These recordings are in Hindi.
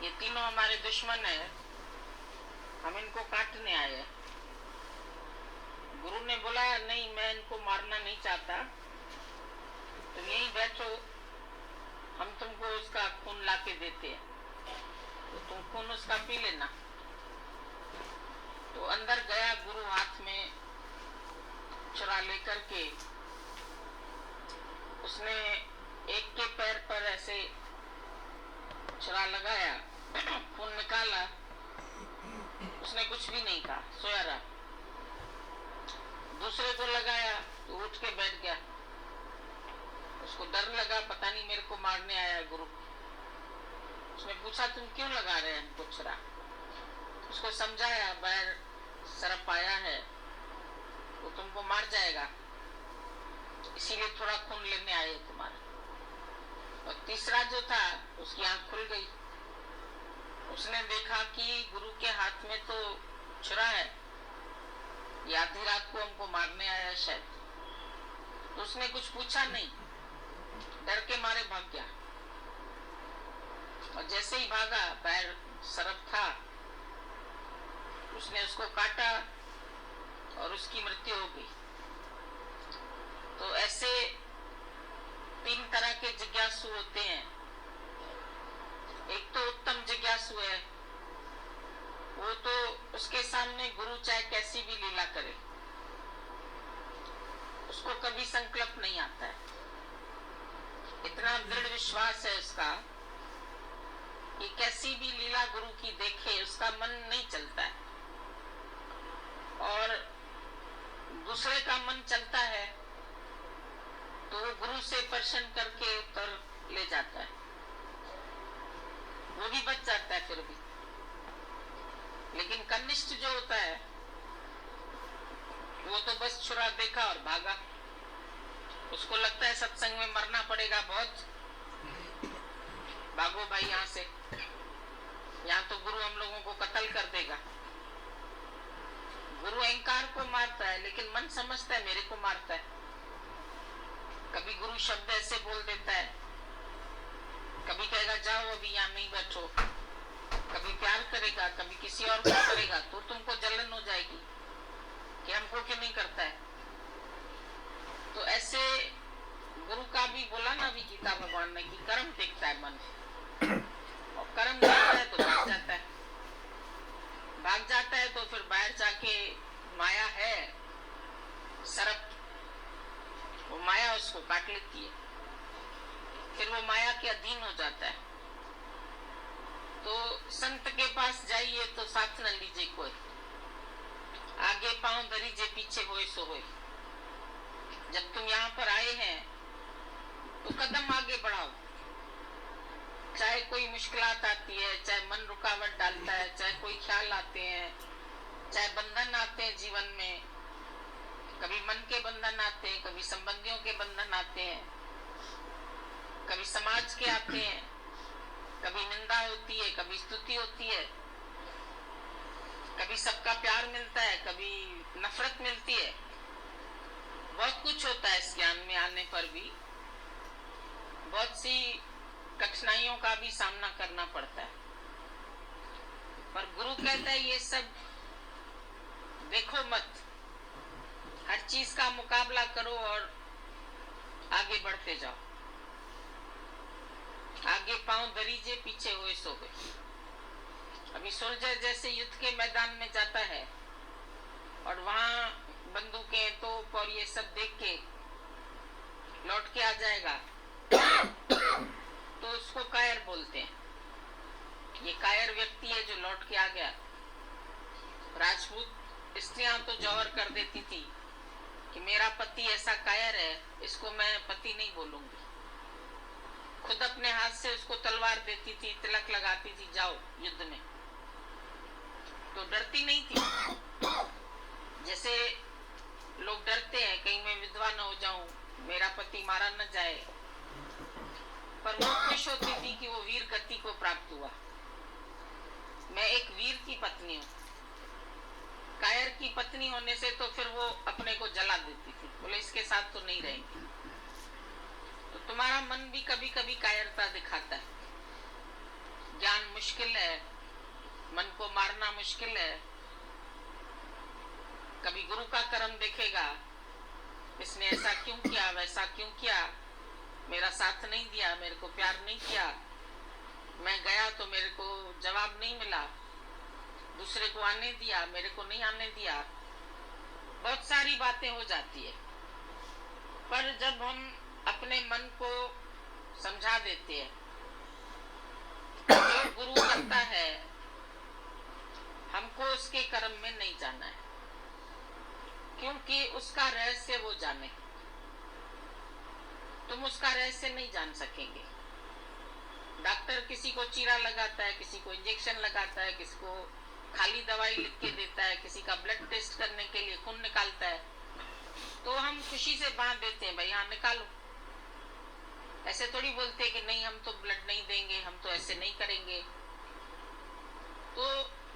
ये तीनों हमारे दुश्मन है, हम इनको काटने आए हैं। गुरु ने बोला नहीं, मैं इनको मारना नहीं चाहता, तुम यहीं बैठो, हम तुमको उसका खून लाके देते हैं, तो तुम खून उसका पी लेना। तो अंदर गया गुरु, हाथ में छुरा लेकर के उसने एक के पैर पर ऐसे छुरा लगाया, खून निकाला, उसने कुछ भी नहीं कहा, सोया रहा। दूसरे को लगाया तो उठ के बैठ गया, उसको डर लगा, पता नहीं मेरे को मारने आया है गुरु। उसने पूछा तुम क्यों लगा रहे हैं हमको छुरा? उसको समझाया, बाहर सरप आया है, वो तुमको मार जाएगा, इसीलिए थोड़ा खून लेने आए तुम्हारा। और तीसरा जो था, उसकी आंख खुल गई, उसने देखा कि गुरु के हाथ में तो छुरा है, ये आधी रात को हमको मारने आया है शायद। तो उसने कुछ पूछा नहीं, डर के मारे भाग गया। और जैसे ही भागा, पैर सरप था, उसने उसको काटा और उसकी मृत्यु हो गई। तो ऐसे तीन तरह के जिज्ञासु होते हैं। एक तो उत्तम जिज्ञासु है, वो तो उसके सामने गुरु चाहे कैसी भी लीला करे, उसको कभी संकल्प नहीं आता है। इतना दृढ़ विश्वास है उसका कि कैसी भी लीला गुरु की देखे, उसका मन नहीं चलता है। और दूसरे का मन चलता है तो वो गुरु से प्रश्न करके उत्तर ले जाता है, वो भी बच जाता है फिर भी। लेकिन कनिष्ठ जो होता है, वो तो बस छुरा देखा और भागा। उसको लगता है सत्संग में मरना पड़ेगा बहुत, भागो भाई यहाँ से, यहाँ तो गुरु हम लोगों को कत्ल कर देगा। गुरु अहंकार को मारता है, लेकिन मन समझता है मेरे को मारता है। कभी गुरु शब्द ऐसे बोल देता है, कभी कहेगा जाओ अभी यहाँ नहीं बैठो, कभी प्यार करेगा, कभी किसी और को करेगा, तो तुमको जलन हो जाएगी कि हमको क्यों नहीं करता है। तो ऐसे गुरु का भी बोला ना, भी गीता भगवान ने, कि कर्म देखता है मन, और कर्म देखता है तो भाग जाता है। भाग जाता है तो फिर बाहर जाके माया है सरप, वो माया उसको काट लेती है, फिर वो माया के अधीन हो जाता है। तो संत के पास जाइए तो साथ न लीजिए कोई, आगे पांव धरीजे पीछे होए सो होए। जब तुम यहाँ पर आए हैं तो कदम आगे बढ़ाओ, चाहे कोई मुश्किलात आती है, चाहे मन रुकावट डालता है, चाहे कोई ख्याल आते हैं, चाहे बंधन आते हैं जीवन में, कभी मन के बंधन आते हैं, कभी संबंधियों के बंधन आते हैं, कभी समाज के आते हैं, कभी निंदा होती है, कभी स्तुति होती है, कभी सबका प्यार मिलता है, कभी नफरत मिलती है, बहुत कुछ होता है इस ज्ञान में आने पर भी। बहुत सी कठिनाइयों का भी सामना करना पड़ता है, पर गुरु कहता है ये सब देखो मत, हर चीज का मुकाबला करो और आगे बढ़ते जाओ। आगे पांव धरीजे पीछे हुए सो गए। अभी सोल्जर जैसे युद्ध के मैदान में जाता है और वहां बंदूकें, तोप और ये सब देख के लौट के आ जाएगा तो उसको कायर बोलते हैं। ये कायर व्यक्ति है जो लौट के आ गया। राजपूत स्त्रियां तो जौहर कर देती थी कि मेरा पति ऐसा कायर है, इसको मैं पति नहीं बोलूंगी। खुद अपने हाथ से उसको तलवार देती थी, तिलक लगाती थी, जाओ युद्ध में, तो डरती नहीं थी। जैसे लोग डरते हैं कहीं मैं विधवा न हो जाऊं, मेरा पति मारा न जाए, पर वो खुश होती थी कि वो वीर गति को प्राप्त हुआ। मैं एक वीर की पत्नी हूँ। कायर की पत्नी होने से तो फिर वो अपने को जला देती थी, बोले इसके साथ तो नहीं रहेंगे। तो तुम्हारा मन भी कभी कभी कायरता दिखाता है। ज्ञान मुश्किल है, मन को मारना मुश्किल है। कभी गुरु का कर्म देखेगा, इसने ऐसा क्यों किया, वैसा क्यों किया, मेरा साथ नहीं दिया, मेरे को प्यार नहीं किया, मैं गया तो मेरे को जवाब नहीं मिला, दूसरे को आने दिया, मेरे को नहीं आने दिया। बहुत सारी बातें हो जाती है। पर जब हम अपने मन को समझा देते हैं, जो गुरु करता है हमको उसके कर्म में नहीं जाना है, क्योंकि उसका रहस्य वो जाने, तुम उसका रहस्य नहीं जान सकेंगे। डॉक्टर किसी को चीरा लगाता है, किसी को इंजेक्शन लगाता है, किसी को खाली दवाई लिख के देता है, किसी का ब्लड टेस्ट करने के लिए खून निकालता है, तो हम खुशी से बांध देते हैं, भाई हाँ निकालो। ऐसे थोड़ी बोलते कि नहीं हम तो ब्लड नहीं देंगे, हम तो ऐसे नहीं करेंगे। तो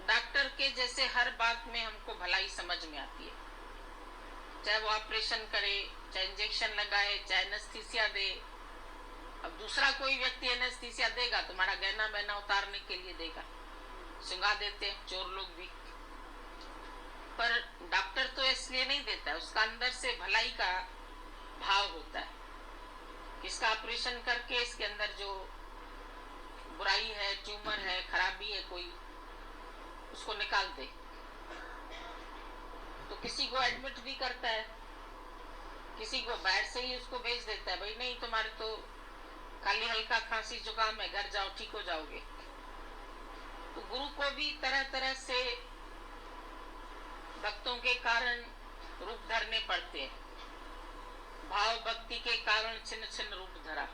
डॉक्टर के जैसे हर बात में हमको भलाई समझ में आती है, चाहे वो ऑपरेशन करे, चाहे इंजेक्शन लगाए, चाहे एनेस्थीसिया दे। अब दूसरा कोई व्यक्ति एनेस्थीसिया देगा, तुम्हारा गहना बहना उतारने के लिए देगा, सुंगा देते हैं चोर लोग भी। पर डॉक्टर तो इसलिए नहीं देता है, उसका अंदर से भलाई का भाव होता है, इसका ऑपरेशन करके इसके अंदर जो बुराई है, ट्यूमर है, खराबी है कोई, उसको निकाल दे। तो किसी को एडमिट भी करता है, किसी को बाहर से ही उसको भेज देता है, भाई नहीं तुम्हारे तो खाली हल्का खांसी जुकाम है, घर जाओ ठीक हो जाओगे। तो गुरु को भी तरह तरह से भक्तों के कारण रूप धरने पड़ते हैं। भाव भक्ति के कारण छिन्न छिन्न रूप धरा।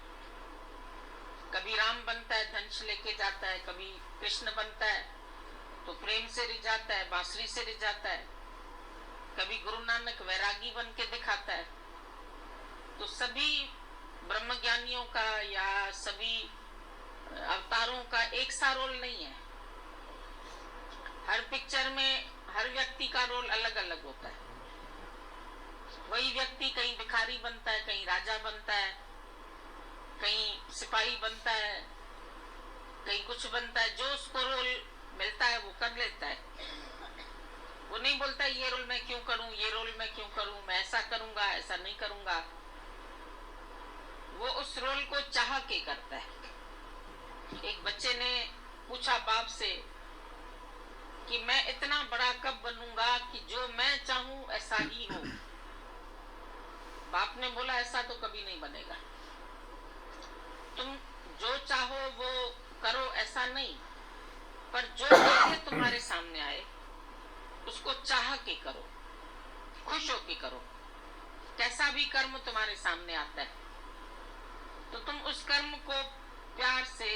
कभी राम बनता है, धनुष लेके जाता है, कभी कृष्ण बनता है तो प्रेम से रिझाता है, बांसुरी से रिझाता है, कभी गुरु नानक वैरागी बन के दिखाता है। तो सभी ब्रह्म ज्ञानियों का या सभी अवतारों का एक सा रोल नहीं है। हर पिक्चर में हर व्यक्ति का रोल अलग अलग होता है। वही व्यक्ति कहीं भिखारी बनता है, कहीं राजा बनता है, कहीं सिपाही बनता है, कहीं कुछ बनता है। जो उसको रोल मिलता है वो कर लेता है। वो नहीं बोलता ये रोल मैं क्यों करूं, ये रोल मैं क्यों करूं, मैं ऐसा करूंगा, ऐसा नहीं करूंगा। वो उस रोल को चाह के करता है। एक बच्चे ने पूछा बाप से कि मैं इतना बड़ा कब बनूंगा कि जो मैं चाहूं ऐसा ही हो। बाप ने बोला ऐसा तो कभी नहीं बनेगा, तुम जो चाहो वो करो ऐसा नहीं, पर जो कार्य तुम्हारे सामने आए उसको चाह के करो, खुश होके करो। कैसा भी कर्म तुम्हारे सामने आता है तो तुम उस कर्म को प्यार से,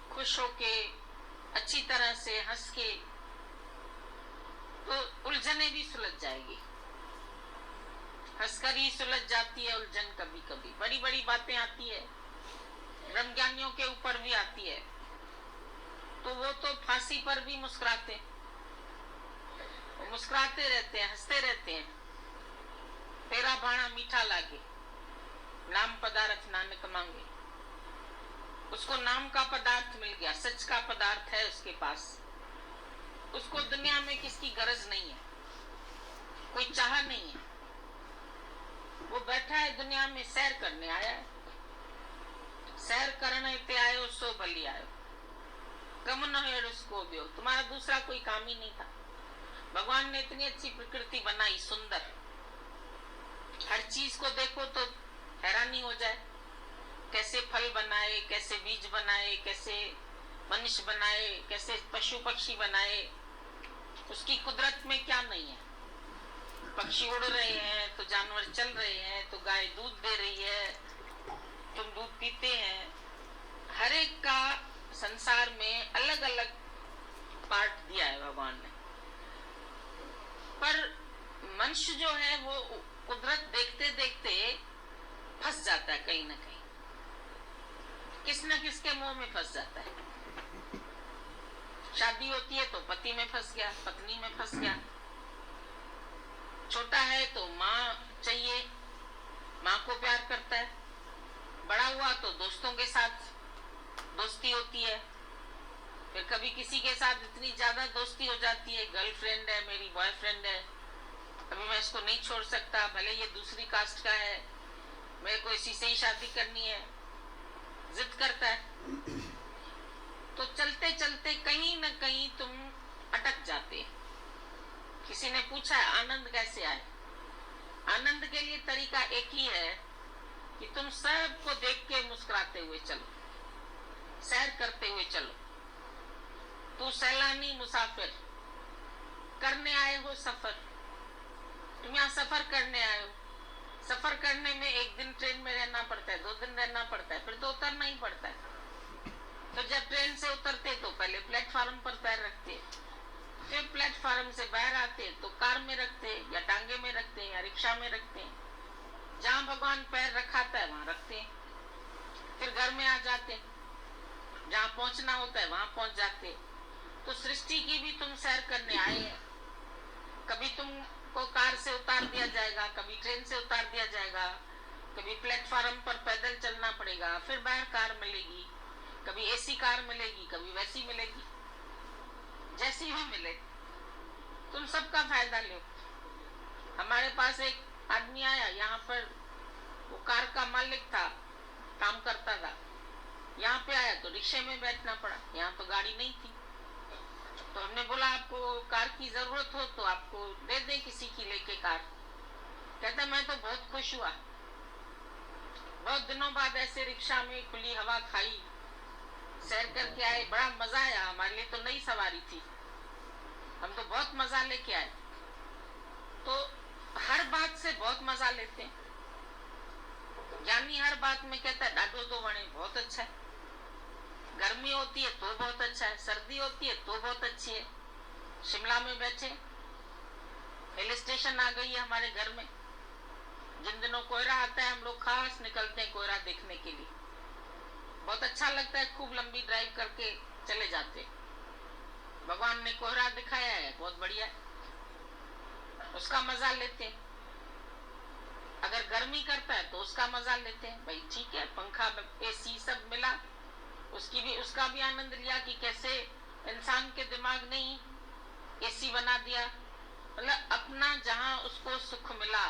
खुश होके, अच्छी तरह से हंस के, तो उलझने भी सुलझ जाएगी। हंसकर ही सुलझ जाती है उलझन। कभी कभी बड़ी बड़ी बातें आती है, ब्रह्म ज्ञानियों के ऊपर भी आती है, तो वो तो फांसी पर भी मुस्कुराते, वो मुस्कुराते रहते हैं, हंसते रहते हैं। तेरा भाणा मीठा लागे, नाम पदार्थ नानक मांगे। उसको नाम का पदार्थ मिल गया, सच का पदार्थ है उसके पास। उसको दुनिया में किसकी गरज नहीं है, कोई चाह नहीं है। वो बैठा है दुनिया में, सैर करने आया है। सैर करने ते आयो सो भली आयो, कम न हो उसको दियो। तुम्हारा दूसरा कोई काम ही नहीं था। भगवान ने इतनी अच्छी प्रकृति बनाई, सुंदर। हर चीज को देखो तो हैरानी हो जाए, कैसे फल बनाए, कैसे बीज बनाए, कैसे मनुष्य बनाए, कैसे पशु पक्षी बनाए। उसकी कुदरत में क्या नहीं है। पक्षी उड़ रहे हैं तो जानवर चल रहे हैं, तो गाय दूध दे रही है, तुम दूध पीते हैं। हर एक का संसार में अलग अलग पार्ट दिया है भगवान ने। पर मनुष्य जो है वो कुदरत देखते देखते फंस जाता है कहीं ना कहीं, किस न किस के मुंह में फंस जाता है। शादी होती है तो पति में फंस गया, पत्नी में फंस गया। छोटा है तो माँ चाहिए, माँ को प्यार करता है। बड़ा हुआ तो दोस्तों के साथ दोस्ती होती है, फिर कभी किसी के साथ इतनी ज्यादा दोस्ती हो जाती है, गर्लफ्रेंड है मेरी, बॉयफ्रेंड है, अभी मैं इसको नहीं छोड़ सकता, भले ये दूसरी कास्ट का है, मेरे को इसी से ही शादी करनी है, जिद करता है। तो चलते चलते कहीं न कहीं तुम अटक जाते। किसी ने पूछा आनंद कैसे आए? आनंद के लिए तरीका एक ही है कि तुम सबको देख के मुस्कुराते हुए चलो, सैर करते हुए चलो। तू सैलानी मुसाफिर, करने आए हो सफर, तुम यहाँ सफर करने आए हो। सफर करने में एक दिन ट्रेन में रहना पड़ता है, 2 दिन रहना पड़ता है, फिर तो उतरना ही पड़ता है। तो जब ट्रेन से उतरते तो पहले प्लेटफार्म पर पैर रखते, फिर प्लेटफार्म से बाहर आते तो कार में रखते या टांगे में रखते या रिक्शा में रखते, जहाँ भगवान पैर रखाता है वहां रखते। फिर घर में आ जाते, जहाँ पहुंचना होता है वहां पहुंच जाते। तो सृष्टि की भी तुम सैर करने आए हैं। कभी तुमको कार से उतार दिया जाएगा, कभी ट्रेन से उतार दिया जाएगा, कभी प्लेटफार्म पर पैदल चलना पड़ेगा, फिर बाहर कार मिलेगी, कभी एसी कार मिलेगी, कभी वैसी मिलेगी, जैसी भी मिले तुम सबका फायदा लो। हमारे पास एक आदमी आया यहाँ पर, वो कार का मालिक था, काम करता था, यहाँ पे आया तो रिक्शे में बैठना पड़ा, यहाँ तो गाड़ी नहीं थी। तो हमने बोला आपको कार की जरूरत हो तो आपको दे दे किसी की लेके कार। कहता मैं तो बहुत खुश हुआ, बहुत दिनों बाद ऐसे रिक्शा में खुली हवा खाई, सैर करके आए, बड़ा मजा आया, हमारे लिए तो नई सवारी थी, हम तो बहुत मजा लेके आए। तो हर बात से बहुत मजा लेते हैं। ज्ञानी हर बात में कहता है डाडो तो वणे बहुत अच्छा है, गर्मी होती है तो बहुत अच्छा है, सर्दी होती है तो बहुत अच्छी है। शिमला में बैठे, हिल स्टेशन आ गई है हमारे घर में, जिन दिनों कोहरा आता है हम लोग खास निकलते हैं कोहरा देखने के लिए, बहुत अच्छा लगता है, खूब लंबी ड्राइव करके चले जाते। भगवान ने कोहरा दिखाया है, बहुत बढ़िया है, उसका मजा लेते हैं। अगर गर्मी करता है तो उसका मजा लेते हैं, भाई ठीक है, पंखा एसी सब मिला, उसका भी आनंद लिया कि कैसे इंसान के दिमाग ने एसी बना दिया। मतलब अपना जहां उसको सुख मिला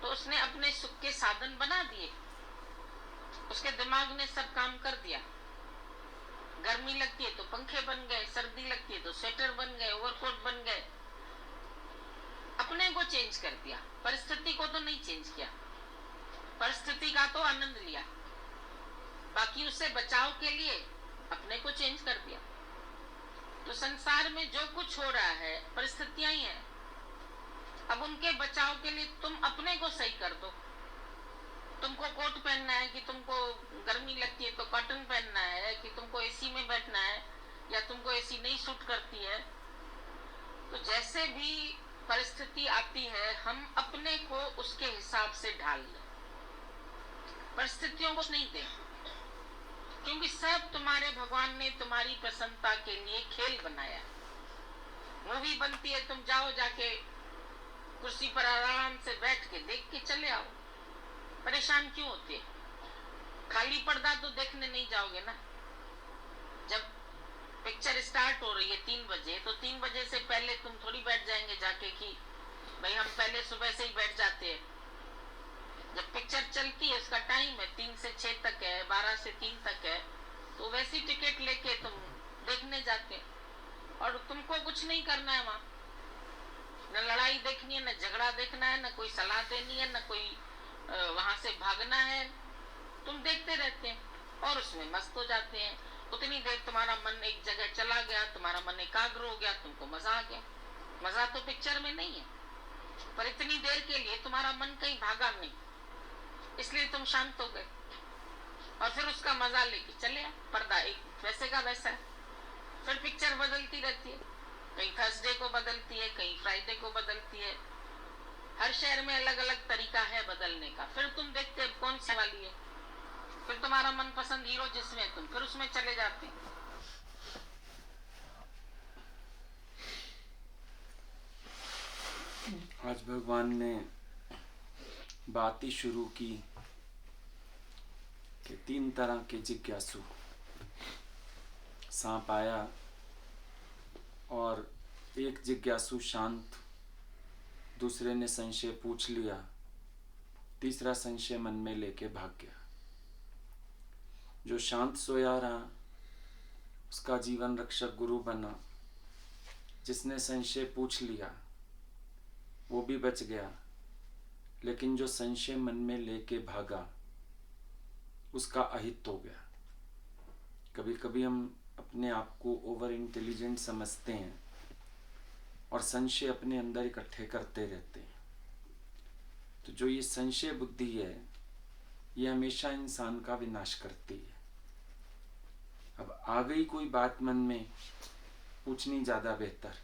तो उसने अपने सुख के साधन बना दिए, उसके दिमाग ने सब काम कर दिया। गर्मी लगती है तो पंखे बन गए, सर्दी लगती है तो स्वेटर बन गए, ओवरकोट बन गए, अपने को चेंज कर दिया, परिस्थिति को तो नहीं चेंज किया। परिस्थिति का तो आनंद लिया, बाकी उससे बचाव के लिए अपने को चेंज कर दिया। तो संसार में जो कुछ हो रहा है परिस्थितियां ही हैं, अब उनके बचाव के लिए तुम अपने को सही कर दो। तुमको कोट पहनना है कि तुमको गर्मी लगती है तो कॉटन पहनना है, कि तुमको एसी में बैठना है या तुमको एसी नहीं सूट करती है, तो जैसे भी परिस्थिति आती है हम अपने को उसके हिसाब से ढाल लें, परिस्थितियों को नहीं दें, क्योंकि सब तुम्हारे भगवान ने तुम्हारी प्रसन्नता के लिए खेल बनाया। मूवी बनती है, तुम जाओ जाके कुर्सी पर आराम से बैठ के देख के चले आओ, परेशान क्यों होते? खाली पर्दा तो देखने नहीं जाओगे ना। जब पिक्चर स्टार्ट हो रही है 3 बजे, तो 3 बजे से पहले तुम थोड़ी बैठ जाएंगे जाके कि भाई हम पहले सुबह से ही बैठ जाते हैं। जब पिक्चर चलती है उसका टाइम है 3 से 6 तक है, 12 से 3 तक है, तो वैसी टिकट लेके तुम देखने जाते, और तुमको कुछ नहीं करना है वहां, न लड़ाई देखनी है, न झगड़ा देखना है, न कोई सलाह देनी है, न कोई वहां से भागना है। तुम देखते रहते हैं और उसमें मस्त हो जाते हैं। उतनी देर तुम्हारा मन एक जगह चला गया, तुम्हारा मन एकाग्र हो गया, तुमको मजा आ गया। मजा तो पिक्चर में नहीं है, पर इतनी देर के लिए तुम्हारा मन कहीं भागा नहीं, इसलिए तुम शांत हो गए और फिर उसका मजा लेके चले आए। पर्दा एक वैसे का वैसा है। फिर पिक्चर बदलती रहती है, कहीं थर्सडे को बदलती है, कहीं फ्राइडे को बदलती है, हर शहर में अलग अलग तरीका है बदलने का। फिर तुम देखते कौन सी वाली है, फिर तुम्हारा मनपसंद हीरो जिसमें तुम फिर उसमें चले जाते हैं। आज भगवान ने बात ही शुरू की कि 3 तरह के जिज्ञासु, सांप आया और एक जिज्ञासु शांत, दूसरे ने संशय पूछ लिया, तीसरा संशय मन में लेके भाग गया। जो शांत सोया रहा उसका जीवन रक्षक गुरु बना, जिसने संशय पूछ लिया वो भी बच गया, लेकिन जो संशय मन में लेके भागा उसका अहित हो गया। कभी कभी हम अपने आप को ओवर इंटेलिजेंट समझते हैं और संशय अपने अंदर इकट्ठे करते रहते हैं। तो जो ये संशय बुद्धि है ये हमेशा इंसान का विनाश करती है। अब आ गई कोई बात मन में, पूछनी ज़्यादा बेहतर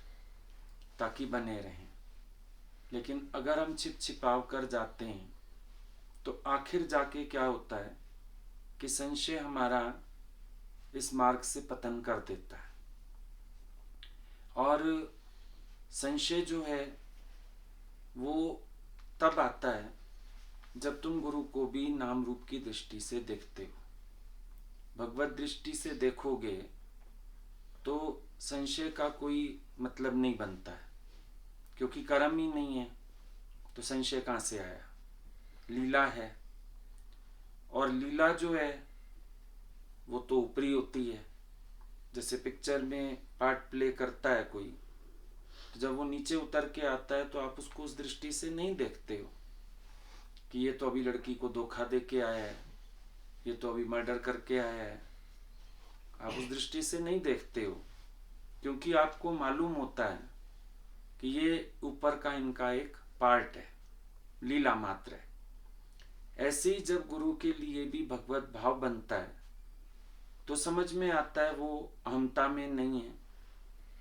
ताकि बने रहें। लेकिन अगर हम छिप छिपाव कर जाते हैं तो आखिर जाके क्या होता है कि संशय हमारा इस मार्ग से पतन कर देता है। और संशय जो है वो तब आता है जब तुम गुरु को भी नाम रूप की दृष्टि से देखते हो। भगवत दृष्टि से देखोगे तो संशय का कोई मतलब नहीं बनता है, क्योंकि कर्म ही नहीं है तो संशय कहाँ से आया। लीला है, और लीला जो है वो तो ऊपरी होती है। जैसे पिक्चर में पार्ट प्ले करता है कोई, तो जब वो नीचे उतर के आता है तो आप उसको उस दृष्टि से नहीं देखते हो कि ये तो अभी लड़की को धोखा दे के आया है, ये तो अभी मर्डर करके आया है। आप उस दृष्टि से नहीं देखते हो, क्योंकि आपको मालूम होता है कि ये ऊपर का इनका एक पार्ट है, लीला मात्र है। ऐसे ही जब गुरु के लिए भी भगवत भाव बनता है तो समझ में आता है वो अहमता में नहीं है,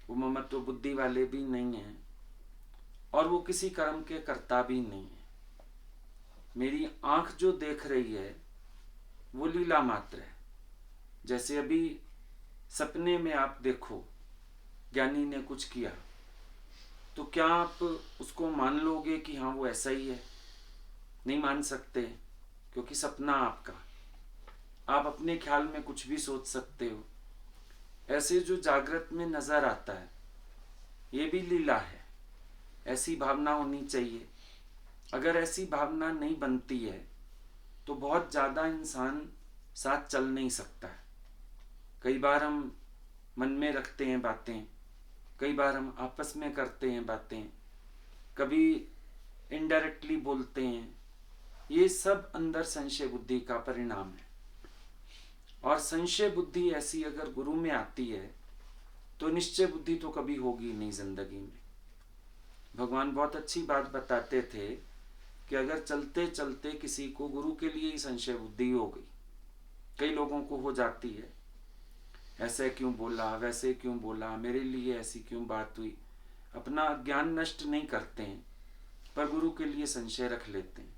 वो ममत्व बुद्धि वाले भी नहीं है, और वो किसी कर्म के कर्ता भी नहीं है। मेरी आंख जो देख रही है वो लीला मात्र है। जैसे अभी सपने में आप देखो ज्ञानी ने कुछ किया, तो क्या आप उसको मान लोगे कि हाँ वो ऐसा ही है? नहीं मान सकते, क्योंकि सपना आपका, आप अपने ख्याल में कुछ भी सोच सकते हो। ऐसे जो जागृत में नजर आता है ये भी लीला है। ऐसी भावना होनी चाहिए। अगर ऐसी भावना नहीं बनती है तो बहुत ज़्यादा इंसान साथ चल नहीं सकता है। कई बार हम मन में रखते हैं बातें, कई बार हम आपस में करते हैं बातें, कभी इनडायरेक्टली बोलते हैं। ये सब अंदर संशय बुद्धि का परिणाम है। और संशय बुद्धि ऐसी अगर गुरु में आती है तो निश्चय बुद्धि तो कभी होगी नहीं जिंदगी में। भगवान बहुत अच्छी बात बताते थे कि अगर चलते चलते किसी को गुरु के लिए ही संशय बुद्धि हो गई, कई लोगों को हो जाती है, ऐसे क्यों बोला, वैसे क्यों बोला, मेरे लिए ऐसी क्यों बात हुई, अपना ज्ञान नष्ट नहीं करते हैं पर गुरु के लिए संशय रख लेते हैं।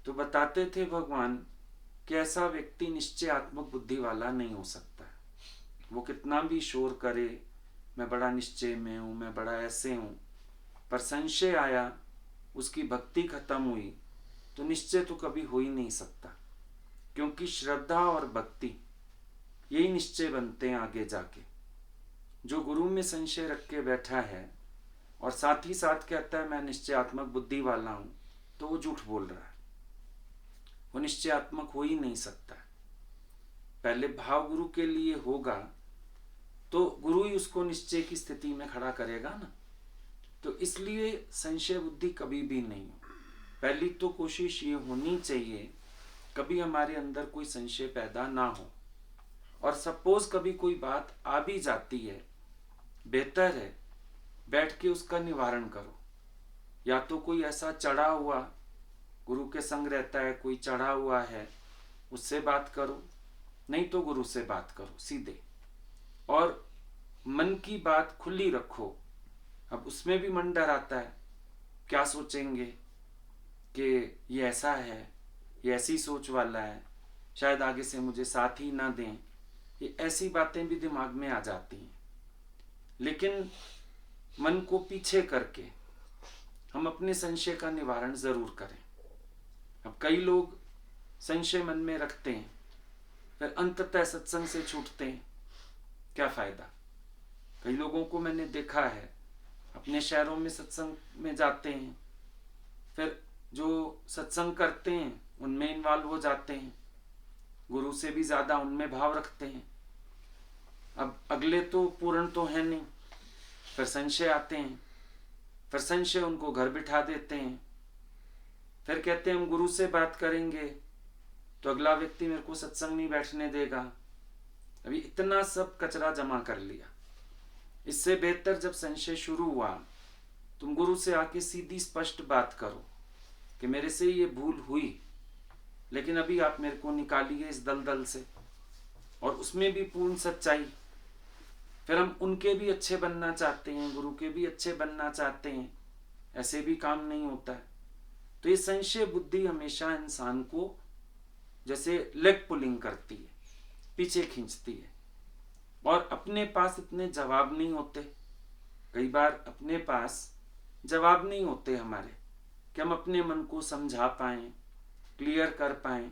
तो बताते थे भगवान कि ऐसा व्यक्ति निश्चयात्मक बुद्धि वाला नहीं हो सकता। वो कितना भी शोर करे, मैं बड़ा निश्चय में हूँ, मैं बड़ा ऐसे हूँ, पर संशय आया, उसकी भक्ति खत्म हुई, तो निश्चय तो कभी हो ही नहीं सकता। क्योंकि श्रद्धा और भक्ति यही निश्चय बनते हैं आगे जाके। जो गुरु में संशय रख के बैठा है और साथ ही साथ कहता है मैं निश्चयात्मक बुद्धि वाला हूँ, तो वो झूठ बोल रहा है। वो निश्चयात्मक हो ही नहीं सकता। पहले भाव गुरु के लिए होगा तो गुरु ही उसको निश्चय की स्थिति में खड़ा करेगा ना। तो इसलिए संशय बुद्धि कभी भी नहीं हो। पहली तो कोशिश ये होनी चाहिए कभी हमारे अंदर कोई संशय पैदा ना हो। और सपोज कभी कोई बात आ भी जाती है, बेहतर है बैठ के उसका निवारण करो। या तो कोई ऐसा चढ़ा हुआ गुरु के संग रहता है, कोई चढ़ा हुआ है, उससे बात करो, नहीं तो गुरु से बात करो सीधे। और मन की बात खुली रखो। अब उसमें भी मन डराता है, क्या सोचेंगे कि ये ऐसा है, ये ऐसी सोच वाला है, शायद आगे से मुझे साथ ही ना दें। ये ऐसी बातें भी दिमाग में आ जाती हैं। लेकिन मन को पीछे करके हम अपने संशय का निवारण जरूर करें। अब कई लोग संशय मन में रखते हैं, फिर अंततः सत्संग से छूटते हैं, क्या फायदा। कई लोगों को मैंने देखा है, अपने शहरों में सत्संग में जाते हैं, फिर जो सत्संग करते हैं उनमें इन्वॉल्व हो जाते हैं, गुरु से भी ज्यादा उनमें भाव रखते हैं। अब अगले तो पूर्ण तो है नहीं, फिर संशय आते हैं, फिर संशय उनको घर बिठा देते हैं, फिर कहते हैं हम गुरु से बात करेंगे तो अगला व्यक्ति मेरे को सत्संग नहीं बैठने देगा। अभी इतना सब कचरा जमा कर लिया। इससे बेहतर जब संशय शुरू हुआ, तुम गुरु से आके सीधी स्पष्ट बात करो कि मेरे से ये भूल हुई, लेकिन अभी आप मेरे को निकालिए इस दलदल से, और उसमें भी पूर्ण सच्चाई। फिर हम उनके भी अच्छे बनना चाहते हैं, गुरु के भी अच्छे बनना चाहते हैं, ऐसे भी काम नहीं होता है। तो ये संशय बुद्धि हमेशा इंसान को जैसे लेग पुलिंग करती है, पीछे खींचती है, और अपने पास इतने जवाब नहीं होते। कई बार अपने पास जवाब नहीं होते हमारे कि हम अपने मन को समझा पाएं, क्लियर कर पाएं।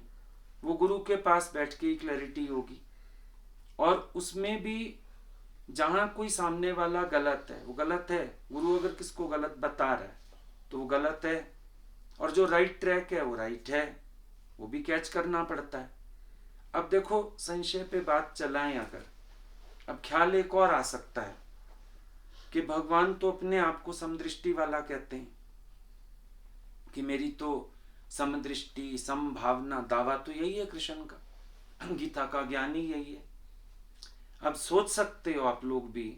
वो गुरु के पास बैठ के ही क्लैरिटी होगी, और उसमें भी जहां कोई सामने वाला गलत है वो गलत है। गुरु अगर किसको गलत बता रहा है तो वो गलत है, और जो राइट ट्रैक है वो राइट है, वो भी कैच करना पड़ता है। अब देखो, संशय पे बात चलाएं अगर, अब ख्याल एक और आ सकता है कि भगवान तो अपने आप को समदृष्टि वाला कहते हैं कि मेरी तो समदृष्टि, समभावना, दावा तो यही है कृष्ण का, गीता का ज्ञान ही यही है। अब सोच सकते हो आप लोग भी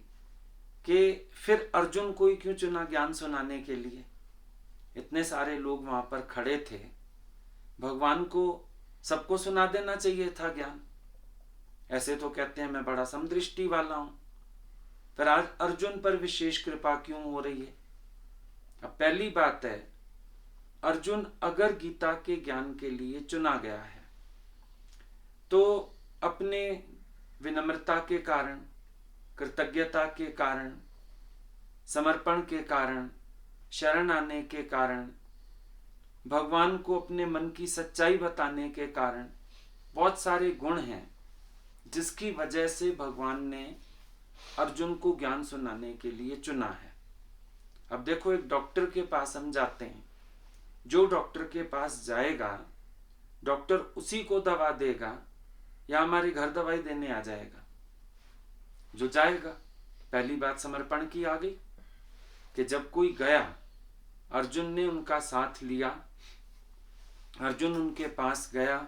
कि फिर अर्जुन को ही क्यों चुना ज्ञान सुनाने के लिए। इतने सारे लोग वहां पर खड़े थे, भगवान को सबको सुना देना चाहिए था ज्ञान। ऐसे तो कहते हैं मैं बड़ा समदृष्टि वाला हूं, फिर आज अर्जुन पर विशेष कृपा क्यों हो रही है। अब पहली बात है, अर्जुन अगर गीता के ज्ञान के लिए चुना गया है तो अपने विनम्रता के कारण, कृतज्ञता के कारण, समर्पण के कारण, शरण आने के कारण, भगवान को अपने मन की सच्चाई बताने के कारण बहुत सारे गुण हैं जिसकी वजह से भगवान ने अर्जुन को ज्ञान सुनाने के लिए चुना है। अब देखो, एक डॉक्टर के पास हम जाते हैं, जो डॉक्टर के पास जाएगा डॉक्टर उसी को दवा देगा या हमारे घर दवाई देने आ जाएगा? जो जाएगा। पहली बात समर्पण की आ गई कि जब कोई गया, अर्जुन ने उनका साथ लिया, अर्जुन उनके पास गया,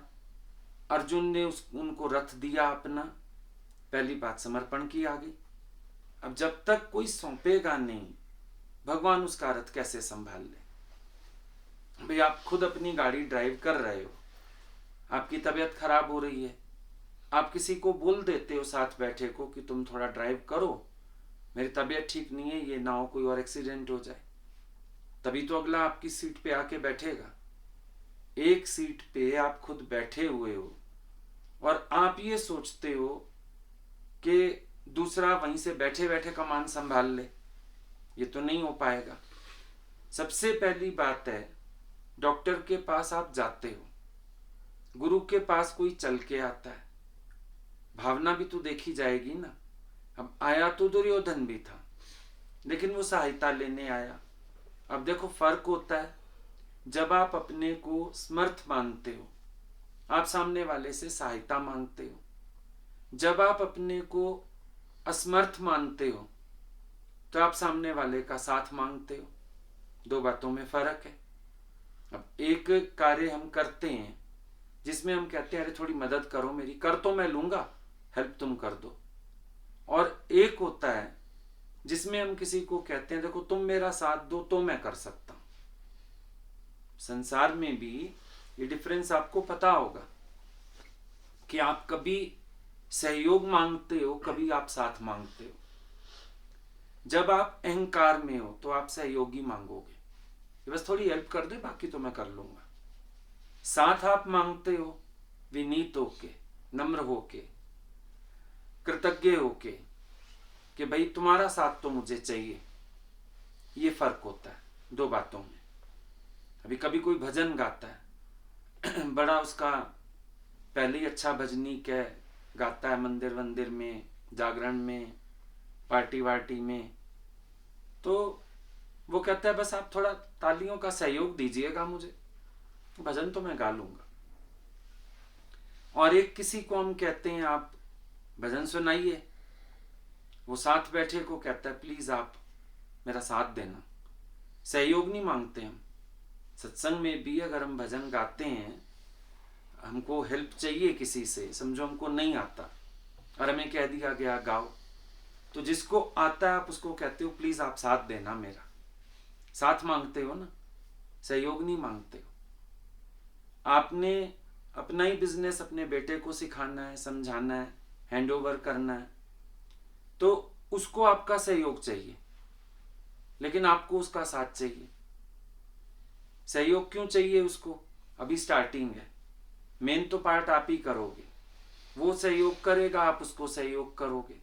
अर्जुन ने उनको रथ दिया अपना, पहली बात समर्पण की आ गई। अब जब तक कोई सौंपेगा नहीं, भगवान उसका रथ कैसे संभाल ले। भाई आप खुद अपनी गाड़ी ड्राइव कर रहे हो, आपकी तबीयत खराब हो रही है, आप किसी को बोल देते हो साथ बैठे को कि तुम थोड़ा ड्राइव करो, मेरी तबीयत ठीक नहीं है, ये ना हो कोई और एक्सीडेंट हो जाए, तभी तो अगला आपकी सीट पे आके बैठेगा। एक सीट पे आप खुद बैठे हुए हो और आप ये सोचते हो कि दूसरा वहीं से बैठे बैठे कमान संभाल ले, ये तो नहीं हो पाएगा। सबसे पहली बात है, डॉक्टर के पास आप जाते हो, गुरु के पास कोई चल के आता है, भावना भी तो देखी जाएगी ना। अब आया तो दुर्योधन भी था, लेकिन वो सहायता लेने आया। अब देखो फर्क होता है, जब आप अपने को समर्थ मानते हो, आप सामने वाले से सहायता मांगते हो। जब आप अपने को असमर्थ मानते हो तो आप सामने वाले का साथ मांगते हो। दो बातों में फर्क है। अब एक कार्य हम करते हैं जिसमें हम कहते हैं अरे थोड़ी मदद करो मेरी, कर तो मैं लूंगा, हेल्प तुम कर दो। और एक होता है जिसमें हम किसी को कहते हैं देखो तुम मेरा साथ दो तो मैं कर सकता हूं। संसार में भी ये डिफरेंस आपको पता होगा कि आप कभी सहयोग मांगते हो, कभी आप साथ मांगते हो। जब आप अहंकार में हो तो आप सहयोगी मांगोगे, बस थोड़ी हेल्प कर दे बाकी तो मैं कर लूंगा। साथ आप मांगते हो विनीत होके, नम्र होके, कृतज्ञ होके कि भाई तुम्हारा साथ तो मुझे चाहिए। ये फर्क होता है दो बातों में। अभी कभी कोई भजन गाता है बड़ा उसका पहले ही अच्छा भजनीक है, गाता है मंदिर वंदिर में जागरण में, पार्टी वार्टी में, तो वो कहता है बस आप थोड़ा तालियों का सहयोग दीजिएगा मुझे, भजन तो मैं गा लूंगा। और एक किसी को हम कहते हैं आप भजन सुनाइए, वो साथ बैठे को कहता है प्लीज आप मेरा साथ देना। सहयोग नहीं मांगते हम। सत्संग में भी अगर हम भजन गाते हैं, हमको हेल्प चाहिए किसी से, समझो हमको नहीं आता और हमें कह दिया गया गाओ, तो जिसको आता है आप उसको कहते हो प्लीज आप साथ देना मेरा। साथ मांगते हो ना, सहयोग नहीं मांगते हो। आपने अपना ही बिजनेस अपने बेटे को सिखाना है, समझाना है, हैंड ओवर करना है, तो उसको आपका सहयोग चाहिए, लेकिन आपको उसका साथ चाहिए। सहयोग क्यों चाहिए उसको? अभी स्टार्टिंग है, मेन तो पार्ट आप ही करोगे। वो सहयोग करेगा, आप उसको सहयोग करोगे,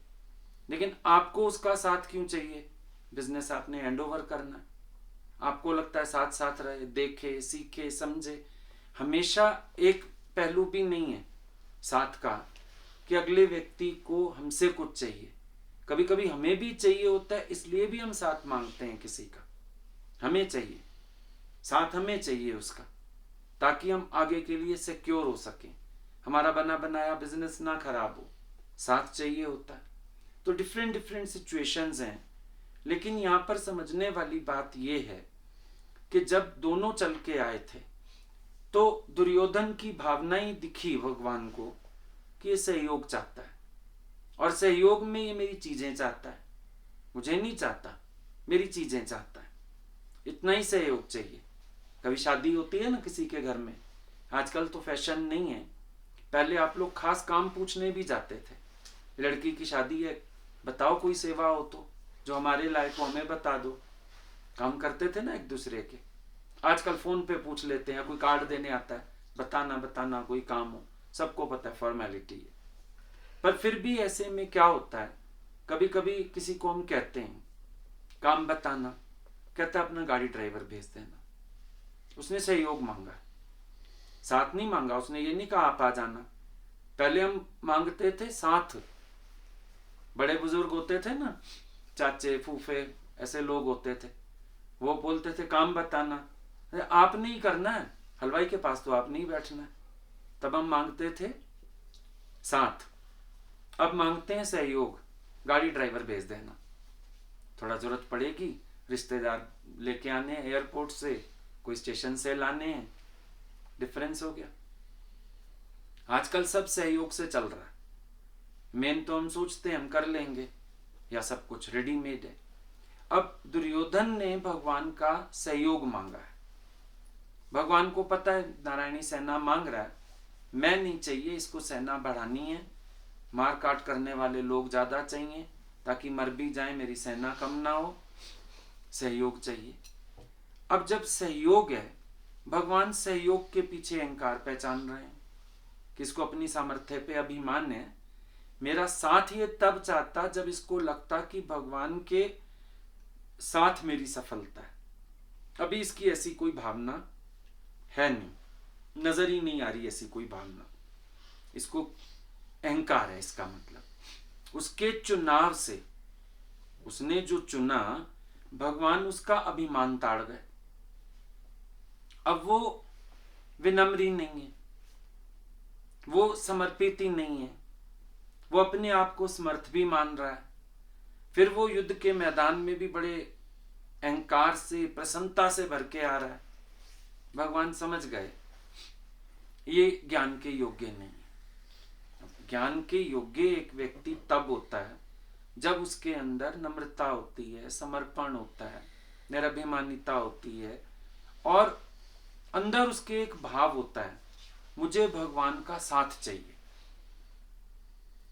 लेकिन आपको उसका साथ क्यों चाहिए? बिजनेस आपने हैंड ओवर करना है, आपको लगता है साथ साथ रहे, देखे, सीखे, समझे। हमेशा एक पहलू भी नहीं है साथ का कि अगले व्यक्ति को हमसे कुछ चाहिए। कभी कभी हमें भी चाहिए होता है, इसलिए भी हम साथ मांगते हैं किसी का। हमें चाहिए साथ, हमें चाहिए उसका, ताकि हम आगे के लिए सिक्योर हो सकें, हमारा बना बनाया बिजनेस ना खराब हो। साथ चाहिए होता है। तो डिफरेंट डिफरेंट सिचुएशंस हैं, लेकिन यहां पर समझने वाली बात यह है कि जब दोनों चल के आए थे तो दुर्योधन की भावना ही दिखी भगवान को कि ये सहयोग चाहता है, और सहयोग में ये मेरी चीजें चाहता है, मुझे नहीं चाहता, मेरी चीजें चाहता है। इतना ही सहयोग चाहिए। कभी शादी होती है ना किसी के घर में, आजकल तो फैशन नहीं है, पहले आप लोग खास काम पूछने भी जाते थे, लड़की की शादी है, बताओ कोई सेवा हो तो जो हमारे लायक हो, हमें बता दो। काम करते थे ना एक दूसरे के। आजकल फोन पे पूछ लेते हैं, कोई कार्ड देने आता है, बताना बताना कोई काम हो, सबको पता है फॉर्मेलिटी है। पर फिर भी ऐसे में क्या होता है, कभी कभी किसी को हम कहते हैं काम बताना, कहता है अपना गाड़ी ड्राइवर भेज देना। उसने सहयोग मांगा, साथ नहीं मांगा। उसने ये नहीं कहा आप आ जाना। पहले हम मांगते थे साथ। बड़े बुजुर्ग होते थे ना, चाचे फूफे ऐसे लोग होते थे, वो बोलते थे काम बताना, आप नहीं करना है, हलवाई के पास तो आप नहीं बैठना है। तब हम मांगते थे साथ। अब मांगते हैं सहयोग, गाड़ी ड्राइवर भेज देना, थोड़ा जरूरत पड़ेगी, रिश्तेदार लेके आने हैं एयरपोर्ट से, कोई स्टेशन से लाने हैं, डिफरेंस हो गया। आजकल सब सहयोग से चल रहा है। मेन तो हम सोचते हैं हम कर लेंगे, या सब कुछ रेडीमेड है। अब दुर्योधन ने भगवान का सहयोग मांगा है। भगवान को पता है नारायणी सेना मांग रहा है, मैं नहीं चाहिए, इसको सेना बढ़ानी है, मार काट करने वाले लोग ज्यादा चाहिए, ताकि मर भी जाए मेरी सेना कम ना हो, सहयोग चाहिए। अब जब सहयोग है, भगवान सहयोग के पीछे अहंकार पहचान रहे हैं, किसको अपनी सामर्थ्य पे अभिमान है। मेरा साथ ये तब चाहता जब इसको लगता कि भगवान के साथ मेरी सफलता है। अभी इसकी ऐसी कोई भावना है नहीं, नजर ही नहीं आ रही ऐसी कोई भावना, इसको अहंकार है। इसका मतलब उसके चुनाव से, उसने जो चुना, भगवान उसका अभिमान ताड़ गए। अब वो विनम्र ही नहीं है, वो समर्पित ही नहीं है, वो अपने आप को समर्थ भी मान रहा है। फिर वो युद्ध के मैदान में भी बड़े अहंकार से, प्रसन्नता से भर के आ रहा है। भगवान समझ गए ये ज्ञान के योग्य नहीं है। ज्ञान के योग्य एक व्यक्ति तब होता है जब उसके अंदर नम्रता होती है, समर्पण होता है, निराभिमानिता होती है, और अंदर उसके एक भाव होता है मुझे भगवान का साथ चाहिए।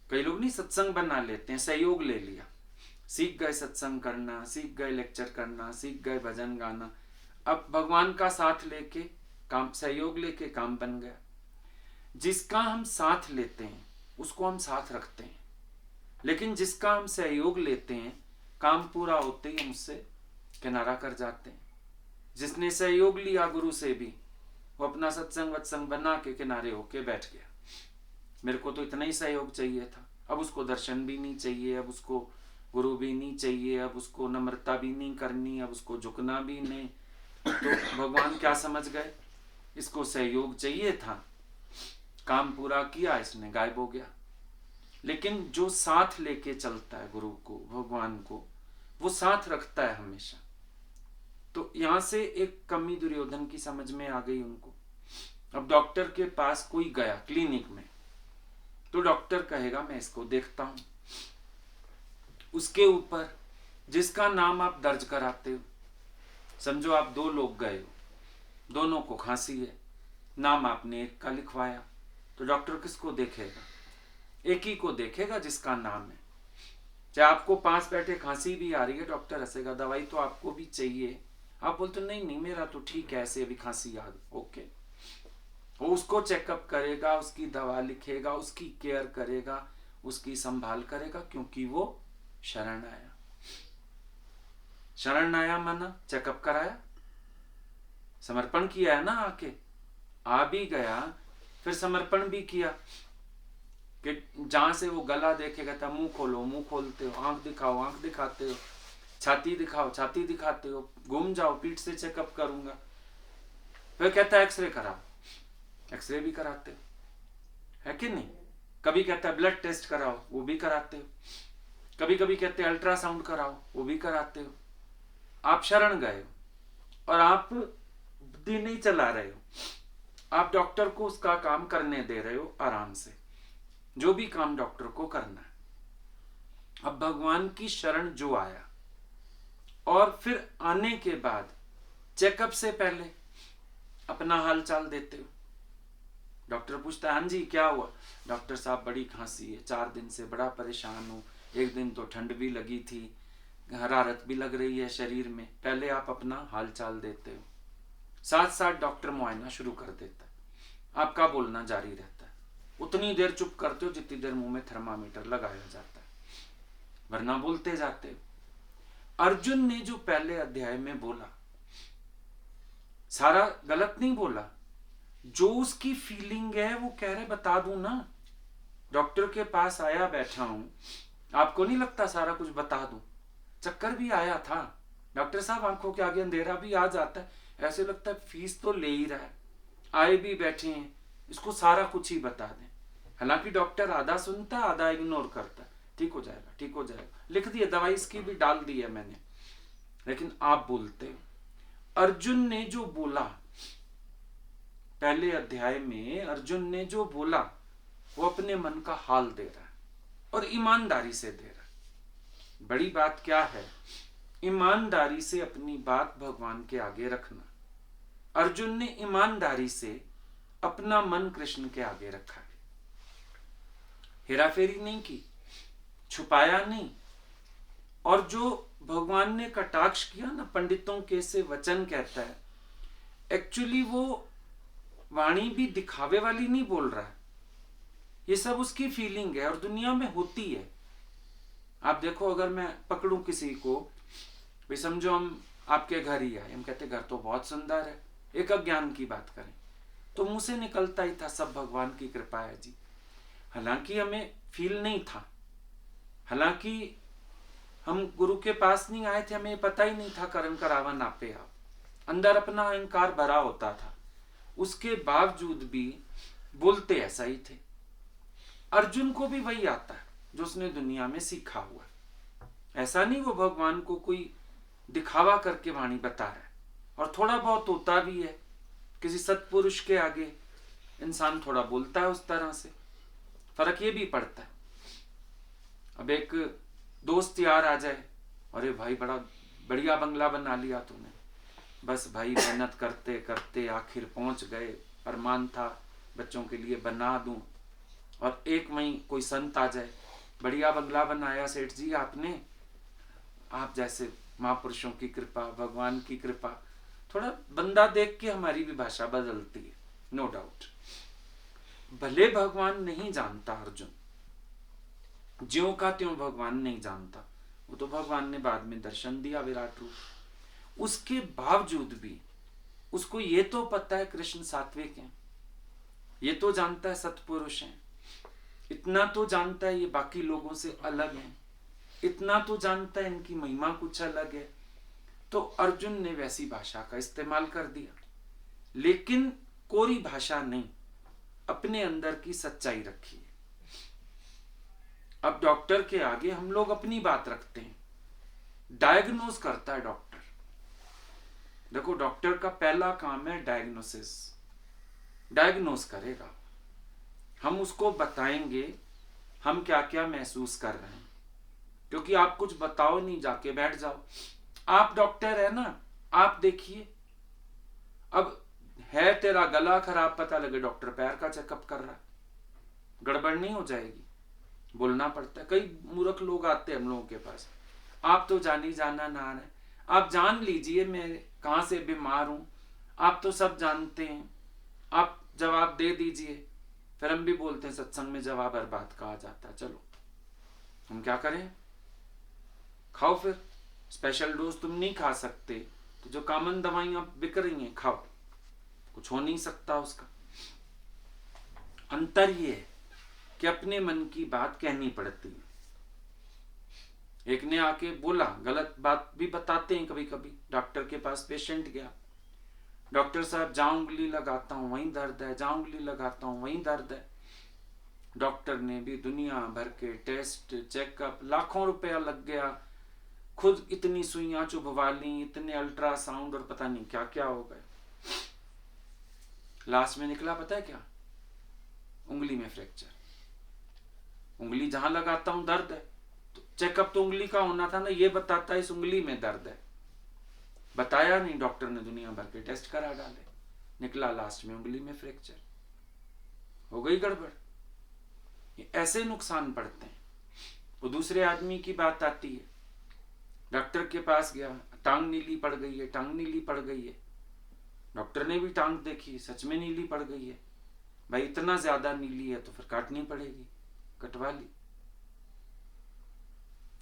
कई लोग नहीं सत्संग बना लेते हैं, सहयोग ले लिया, सीख गए सत्संग करना, सीख गए लेक्चर करना, सीख गए भजन गाना, अब भगवान का साथ लेके काम, सहयोग लेके काम बन गया। जिसका हम साथ लेते हैं उसको हम साथ रखते हैं, लेकिन जिसका हम सहयोग लेते हैं काम पूरा होते ही हम उससे किनारा कर जाते हैं। जिसने सहयोग लिया गुरु से भी, वो अपना सत्संग वत्संग बना के किनारे होके बैठ गया, मेरे को तो इतना ही सहयोग चाहिए था, अब उसको दर्शन भी नहीं चाहिए, अब उसको गुरु भी नहीं चाहिए, अब उसको नम्रता भी नहीं करनी, अब उसको झुकना भी नहीं। तो भगवान क्या समझ गए, इसको सहयोग चाहिए था, काम पूरा किया, इसने गायब हो गया। लेकिन जो साथ लेके चलता है गुरु को, भगवान को, वो साथ रखता है हमेशा। तो यहां से एक कमी दुर्योधन की समझ में आ गई उनको। अब डॉक्टर के पास कोई गया क्लिनिक में, तो डॉक्टर कहेगा मैं इसको देखता हूं। उसके ऊपर जिसका नाम आप दर्ज कराते हो, समझो आप 2 लोग गए हो, दोनों को खांसी है, नाम आपने एक का लिखवाया, तो डॉक्टर किसको देखेगा? एक ही को देखेगा जिसका नाम है। चाहे आपको पास बैठे खांसी भी आ रही है, डॉक्टर हंसेगा, दवाई तो आपको भी चाहिए, आप बोलते नहीं नहीं मेरा तो ठीक है, ऐसे अभी खांसी आ गई, ओके। वो उसको चेकअप करेगा, उसकी दवा लिखेगा, उसकी केयर करेगा, उसकी संभाल करेगा, क्योंकि वो शरण आया। शरण आया माना चेकअप कराया, समर्पण किया है ना, आके आ भी गया, फिर समर्पण भी किया कि जहां से वो गला देखेगा था मुंह खोलो, मुंह खोलते हो, आंख दिखाओ, आंख दिखाते हो, छाती दिखाओ, छाती दिखाते हो, घूम जाओ, पीठ से चेकअप करूंगा। फिर कहता है एक्सरे कराओ, एक्सरे भी कराते हो, है कि नहीं? कभी कहता है ब्लड टेस्ट कराओ, वो भी कराते हो। कभी कभी कहते हैं अल्ट्रासाउंड कराओ, वो भी कराते हो। आप शरण गए हो और आप बुद्धि नहीं चला रहे हो, आप डॉक्टर को उसका काम करने दे रहे हो आराम से, जो भी काम डॉक्टर को करना है। अब भगवान की शरण जो आया और फिर आने के बाद चेकअप से पहले अपना हाल चाल देते हो। डॉक्टर पूछता है हाँ जी क्या हुआ? डॉक्टर साहब बड़ी खांसी है, 4 दिन से बड़ा परेशान हूँ, एक दिन तो ठंड भी लगी थी, हरारत भी लग रही है शरीर में। पहले आप अपना हाल चाल देते हो, साथ साथ डॉक्टर मुआयना शुरू कर देता है, आपका बोलना जारी रहता है। उतनी देर चुप करते हो जितनी देर मुंह में थर्मामीटर लगाया जाता है, वरना बोलते जाते हो। अर्जुन ने जो पहले अध्याय में बोला सारा गलत नहीं बोला, जो उसकी फीलिंग है वो कह रहे बता दूं ना, डॉक्टर के पास आया बैठा हूं, आपको नहीं लगता सारा कुछ बता दूं? चक्कर भी आया था, डॉक्टर साहब आंखों के आगे अंधेरा भी आ जाता है, ऐसे लगता है फीस तो ले ही रहा है, आए भी बैठे हैं, इसको सारा कुछ ही बता दें। हालांकि डॉक्टर आधा सुनता आधा इग्नोर करता, ठीक हो जाएगा ठीक हो जाएगा, लिख दिए, दवाई इसकी भी डाल दी है मैंने। लेकिन आप बोलते हो, अर्जुन ने जो बोला पहले अध्याय में, अर्जुन ने जो बोला वो अपने मन का हाल दे रहा है और ईमानदारी से दे रहा है। बड़ी बात क्या है? ईमानदारी से अपनी बात भगवान के आगे रखना। अर्जुन ने ईमानदारी से अपना मन कृष्ण के आगे रखा है, हेराफेरी नहीं की, छुपाया नहीं। और जो भगवान ने कटाक्ष किया ना, पंडितों के से वचन कहता है, एक्चुअली वो वाणी भी दिखावे वाली नहीं बोल रहा है, ये सब उसकी फीलिंग है और दुनिया में होती है। आप देखो, अगर मैं पकड़ूं किसी को, भी समझो हम आपके घर ही आए, हम कहते घर तो बहुत सुंदर है, एक अज्ञान की बात करें तो मुंह से निकलता ही था सब भगवान की कृपा है जी। हालांकि हमें फील नहीं था, हालांकि हम गुरु के पास नहीं आए थे, हमें पता ही नहीं था करण करावा नापे आप, अंदर अपना अहंकार भरा होता था, उसके बावजूद भी बोलते ऐसा ही थे। अर्जुन को भी वही आता है जो उसने दुनिया में सीखा हुआ है। ऐसा नहीं वो भगवान को कोई दिखावा करके वाणी बता रहा है, और थोड़ा बहुत होता भी है, किसी सत्पुरुष के आगे इंसान थोड़ा बोलता है उस तरह से, फर्क ये भी पड़ता है। अब एक दोस्त यार आ जाए, अरे भाई बड़ा बढ़िया बंगला बना लिया तूने, बस भाई मेहनत करते करते आखिर पहुंच गए, अरमान था बच्चों के लिए बना दूं। और एक वहीं कोई संत आ जाए, बढ़िया बंगला बनाया सेठ जी आपने, आप जैसे महापुरुषों की कृपा, भगवान की कृपा। थोड़ा बंदा देख के हमारी भी भाषा बदलती है, नो डाउट। भले भगवान नहीं जानता अर्जुन, ज्यों का त्यों भगवान नहीं जानता, वो तो भगवान ने बाद में दर्शन दिया विराट रूप। उसके बावजूद भी उसको ये तो पता है कृष्ण सात्विक हैं, ये तो जानता है सत्पुरुष हैं, इतना तो जानता है ये बाकी लोगों से अलग है, इतना तो जानता है इनकी महिमा कुछ अलग है। तो अर्जुन ने वैसी भाषा का इस्तेमाल कर दिया, लेकिन कोरी भाषा नहीं, अपने अंदर की सच्चाई रखी है। अब डॉक्टर के आगे हम लोग अपनी बात रखते हैं, डायग्नोज करता है डॉक्टर। देखो, डॉक्टर का पहला काम है डायग्नोसिस, डायग्नोज करेगा। हम उसको बताएंगे हम क्या क्या महसूस कर रहे हैं, क्योंकि आप कुछ बताओ नहीं, जाके बैठ जाओ। आप डॉक्टर है ना, आप देखिए। अब है तेरा गला खराब, पता लगे डॉक्टर पैर का चेकअप कर रहा है, गड़बड़ नहीं हो जाएगी? बोलना पड़ता है। कई मूर्ख लोग आते हैं हम लोगों के पास, आप तो जानी जाना ना है, आप जान लीजिए मैं कहां से बीमार हूं, आप तो सब जानते हैं, आप जवाब दे दीजिए। फिर हम भी बोलते हैं सत्संग में जवाब हर बात कहा जाता है। चलो हम क्या करें? खाओ फिर, स्पेशल डोज तुम नहीं खा सकते तो जो कॉमन दवाइयां बिक रही हैं खाओ, कुछ हो नहीं सकता उसका। अंतर ये है कि अपने मन की बात कहनी पड़ती है। एक ने आके बोला, गलत बात भी बताते हैं कभी कभी। डॉक्टर के पास पेशेंट गया, डॉक्टर साहब जहां उंगली लगाता हूं वहीं दर्द है, जहां उंगली लगाता हूं वहीं दर्द है। डॉक्टर ने भी दुनिया भर के टेस्ट चेकअप, लाखों रुपया लग गया, खुद इतनी सुइयां चुभवा ली, इतने अल्ट्रासाउंड और पता नहीं क्या क्या हो गए। लास्ट में निकला पता है क्या? उंगली में फ्रैक्चर। उंगली जहां लगाता हूं दर्द है, तो चेकअप तो उंगली का होना था ना, ये बताता है इस उंगली में दर्द है। बताया नहीं, डॉक्टर ने दुनिया भर के टेस्ट करा डाले, निकला लास्ट में उंगली में फ्रैक्चर। हो गई गड़बड़। ये ऐसे नुकसान पड़ते हैं। वो दूसरे आदमी की बात आती है, डॉक्टर के पास गया, टांग नीली पड़ गई है, टांग नीली पड़ गई है। डॉक्टर ने भी टांग देखी, सच में नीली पड़ गई है। भाई इतना ज्यादा नीली है तो फिर काटनी पड़ेगी, कटवा ली।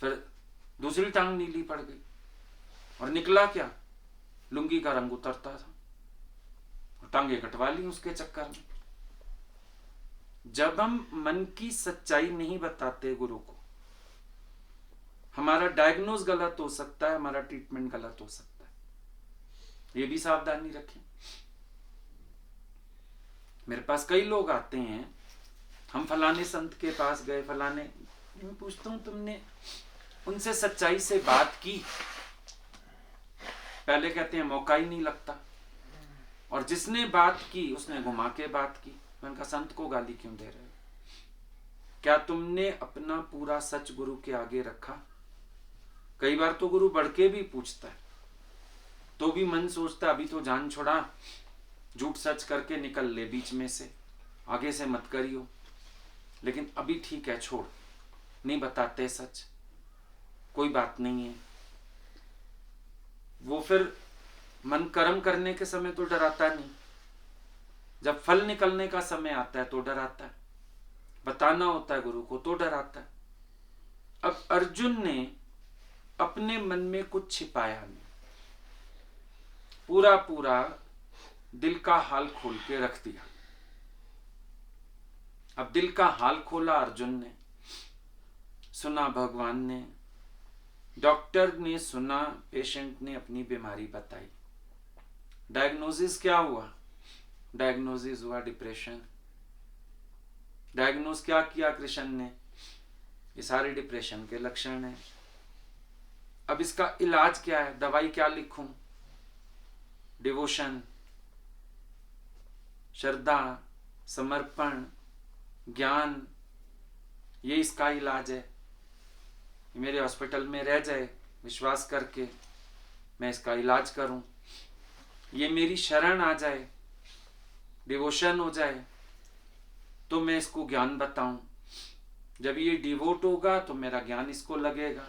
फिर दूसरी टांग नीली पड़ गई और निकला क्या? लुंगी का रंग उतरता था, टांगे कटवा ली उसके चक्कर में। जब हम मन की सच्चाई नहीं बताते गुरु को, हमारा डायग्नोज गलत हो सकता है, हमारा ट्रीटमेंट गलत हो सकता है। ये भी सावधानी रखें। मेरे पास कई लोग आते हैं, हम फलाने संत के पास गए, फलाने, मैं पूछता हूं तुमने उनसे सच्चाई से बात की? पहले कहते हैं मौका ही नहीं लगता, और जिसने बात की उसने घुमा के बात की। मैंने कहा संत को गाली क्यों दे रहे हो? क्या तुमने अपना पूरा सच गुरु के आगे रखा? कई बार तो गुरु बढ़ के भी पूछता है, तो भी मन सोचता अभी तो जान छोड़ा, झूठ सच करके निकल ले बीच में से, आगे से मत करियो। लेकिन अभी ठीक है, छोड़, नहीं बताते सच, कोई बात नहीं है। वो फिर मन कर्म करने के समय तो डराता नहीं, जब फल निकलने का समय आता है तो डराता है, बताना होता है गुरु को तो डराता है। अब अर्जुन ने अपने मन में कुछ छिपाया नहीं, पूरा पूरा दिल का हाल खोल के रख दिया। अब दिल का हाल खोला अर्जुन ने, सुना भगवान ने, डॉक्टर ने सुना, पेशेंट ने अपनी बीमारी बताई। डायग्नोसिस क्या हुआ? डायग्नोसिस हुआ डिप्रेशन। डायग्नोस क्या किया कृष्ण ने? ये सारे डिप्रेशन के लक्षण हैं। अब इसका इलाज क्या है? दवाई क्या लिखूं? डिवोशन, श्रद्धा, समर्पण, ज्ञान, ये इसका इलाज है। मेरे हॉस्पिटल में रह जाए, विश्वास करके मैं इसका इलाज करूं, ये मेरी शरण आ जाए, डिवोशन हो जाए, तो मैं इसको ज्ञान बताऊं। जब ये डिवोट होगा तो मेरा ज्ञान इसको लगेगा।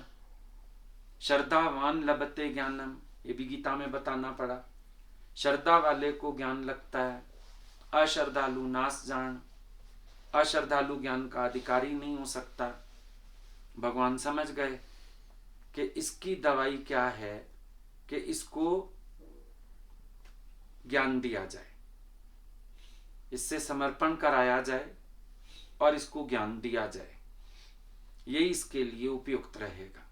श्रद्धावान लभते ज्ञानम, ये भी गीता में बताना पड़ा। श्रद्धा वाले को ज्ञान लगता है, अश्रद्धालु नाश जान, अश्रद्धालु ज्ञान का अधिकारी नहीं हो सकता। भगवान समझ गए कि इसकी दवाई क्या है, कि इसको ज्ञान दिया जाए, इससे समर्पण कराया जाए, और इसको ज्ञान दिया जाए, यही इसके लिए उपयुक्त रहेगा।